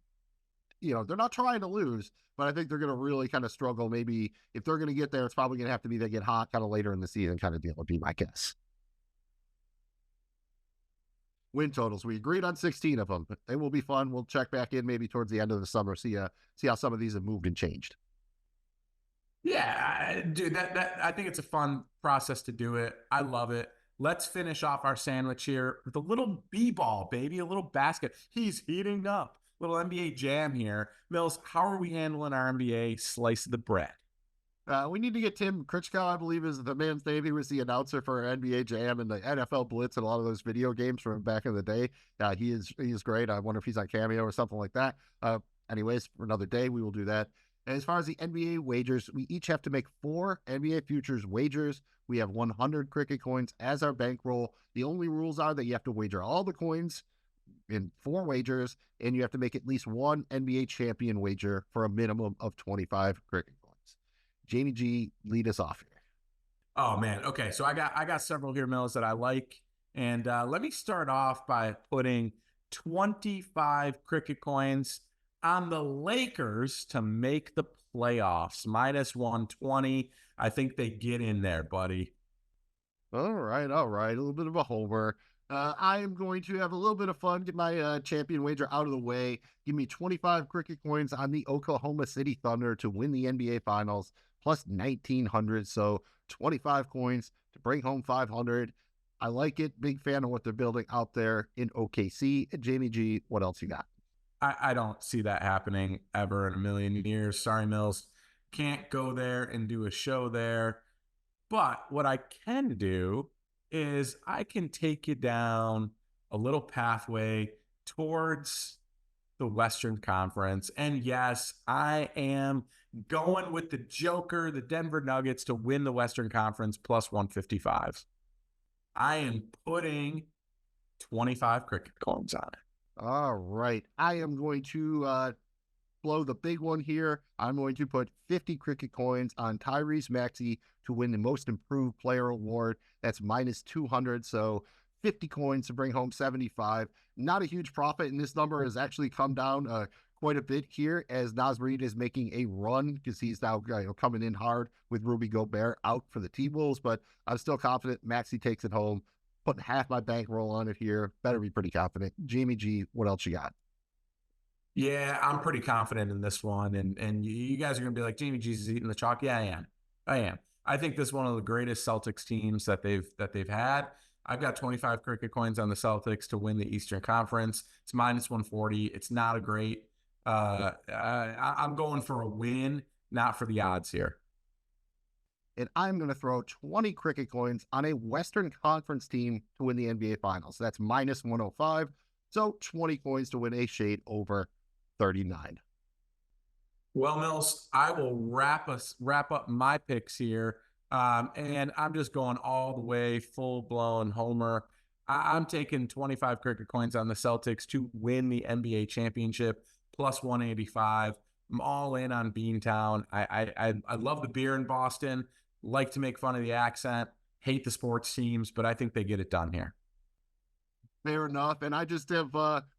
they're not trying to lose, but I think they're going to really kind of struggle. Maybe if they're going to get there, it's probably going to have to be they get hot kind of later in the season kind of deal would be my guess. Win totals. We agreed on 16 of them. They will be fun. We'll check back in maybe towards the end of the summer, see how some of these have moved and changed.
Yeah, dude, that I think it's a fun process to do it. I love it. Let's finish off our sandwich here with a little b-ball, baby, a little basket. He's heating up. Little NBA jam here. Mills, how are we handling our NBA slice of the bread?
We need to get Tim Kritschkow, I believe is the man's name. He was the announcer for NBA Jam and the NFL Blitz and a lot of those video games from back in the day. He is great. I wonder if he's on Cameo or something like that. Anyways, for another day, we will do that. And as far as the NBA wagers, we each have to make 4 NBA Futures wagers. We have 100 cricket coins as our bankroll. The only rules are that you have to wager all the coins in 4 wagers, and you have to make at least 1 NBA champion wager for a minimum of 25 cricket coins. Jamie G, lead us off here.
Oh man, okay. So I got several here, Mills, that I like, and let me start off by putting 25 cricket coins on the Lakers to make the playoffs, minus 120. I think they get in there, buddy.
All right. A little bit of a homer. I am going to have a little bit of fun, get my champion wager out of the way. Give me 25 cricket coins on the Oklahoma City Thunder to win the NBA Finals, plus 1,900. So 25 coins to bring home 500. I like it. Big fan of what they're building out there in OKC. Jamie G, what else you got?
I don't see that happening ever in a million years. Sorry, Mills. Can't go there and do a show there. But what I can do is I can take you down a little pathway towards the Western Conference. And yes, I am going with the Joker, the Denver Nuggets, to win the Western Conference plus 155. I am putting 25 cricket coins on it.
All right. I am going to blow the big one here. I'm going to put 50 cricket coins on Tyrese Maxey to win the Most Improved Player Award. That's minus 200. So 50 coins to bring home 75. Not a huge profit, and this number has actually come down quite a bit here as Naz Reid is making a run because he's now coming in hard with Ruby Gobert out for the T-Wolves. But I'm still confident Maxey takes it home. Putting half my bankroll on it here. Better be pretty confident. Jamie G, what else you got?
Yeah, I'm pretty confident in this one. And you guys are going to be like, Jamie G's eating the chalk. Yeah, I am. I think this is one of the greatest Celtics teams that they've had. I've got 25 cricket coins on the Celtics to win the Eastern Conference. It's minus 140. It's not a great. I'm going for a win, not for the odds here.
And I'm going to throw 20 cricket coins on a Western Conference team to win the NBA Finals. That's minus 105. So 20 coins to win a shade over 39.
Well, Mills, I will wrap up my picks here. And I'm just going all the way full-blown homer. I'm taking 25 cricket coins on the Celtics to win the NBA championship, plus 185. I'm all in on Beantown. I love the beer in Boston, like to make fun of the accent, hate the sports teams, but I think they get it done here.
Fair enough. And I just have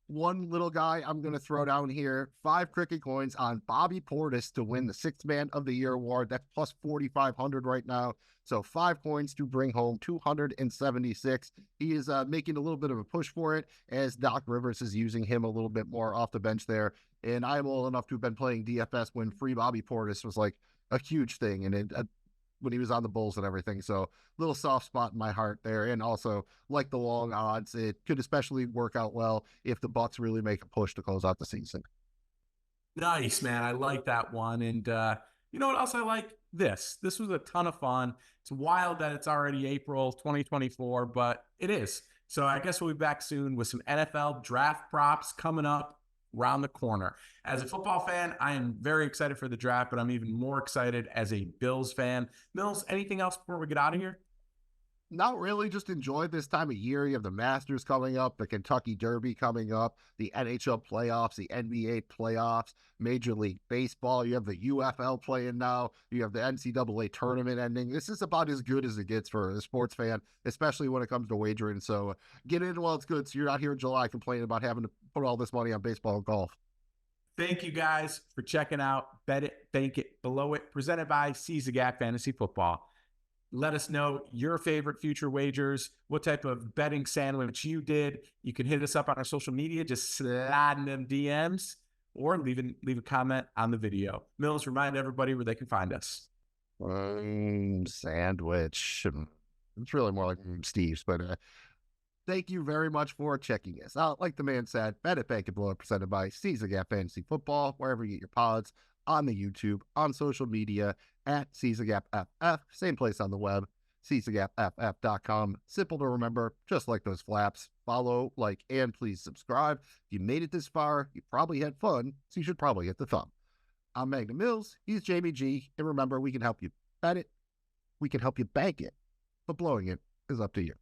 one little guy I'm going to throw down here. 5 cricket coins on Bobby Portis to win the Sixth Man of the Year award. That's plus 4,500 right now. So 5 coins to bring home 276. He is making a little bit of a push for it as Doc Rivers is using him a little bit more off the bench there. And I'm old enough to have been playing DFS when free Bobby Portis was like a huge thing. And when he was on the Bulls and everything. So little soft spot in my heart there. And also like the long odds, it could especially work out well if the Bucks really make a push to close out the season.
Nice, man. I like that one. And you know what else I like? This was a ton of fun. It's wild that it's already April 2024, but it is. So I guess we'll be back soon with some NFL draft props coming up around the corner. As a football fan, I am very excited for the draft, but I'm even more excited as a Bills fan. Mills, anything else before we get out of here?
Not really, just enjoy this time of year. You have the Masters coming up, the Kentucky Derby coming up, the NHL playoffs, the NBA playoffs, Major League Baseball. You have the UFL playing now. You have the NCAA tournament ending. This is about as good as it gets for a sports fan, especially when it comes to wagering. So get in while it's good so you're not here in July complaining about having to put all this money on baseball and golf.
Thank you guys for checking out Bet It, Bank It, Below It, presented by Seize the Gap Fantasy Football. Let us know your favorite future wagers, what type of betting sandwich you did. You can hit us up on our social media, just slide in them DMs, or leave a comment on the video. Mills, remind everybody where they can find us.
Sandwich. It's really more like Steve's, but thank you very much for checking us out. Like the man said, Bet It, Bank It, Below It, presented by Seize the Gap Fantasy Football, wherever you get your pods, on the YouTube, on social media, at Seize the Gap FF, same place on the web, seizegapff.com. Simple to remember, just like those flaps. Follow, like, and please subscribe. If you made it this far, you probably had fun, so you should probably hit the thumb. I'm Magnum Mills, he's Jamie G, and remember, we can help you bet it, we can help you bank it, but blowing it is up to you.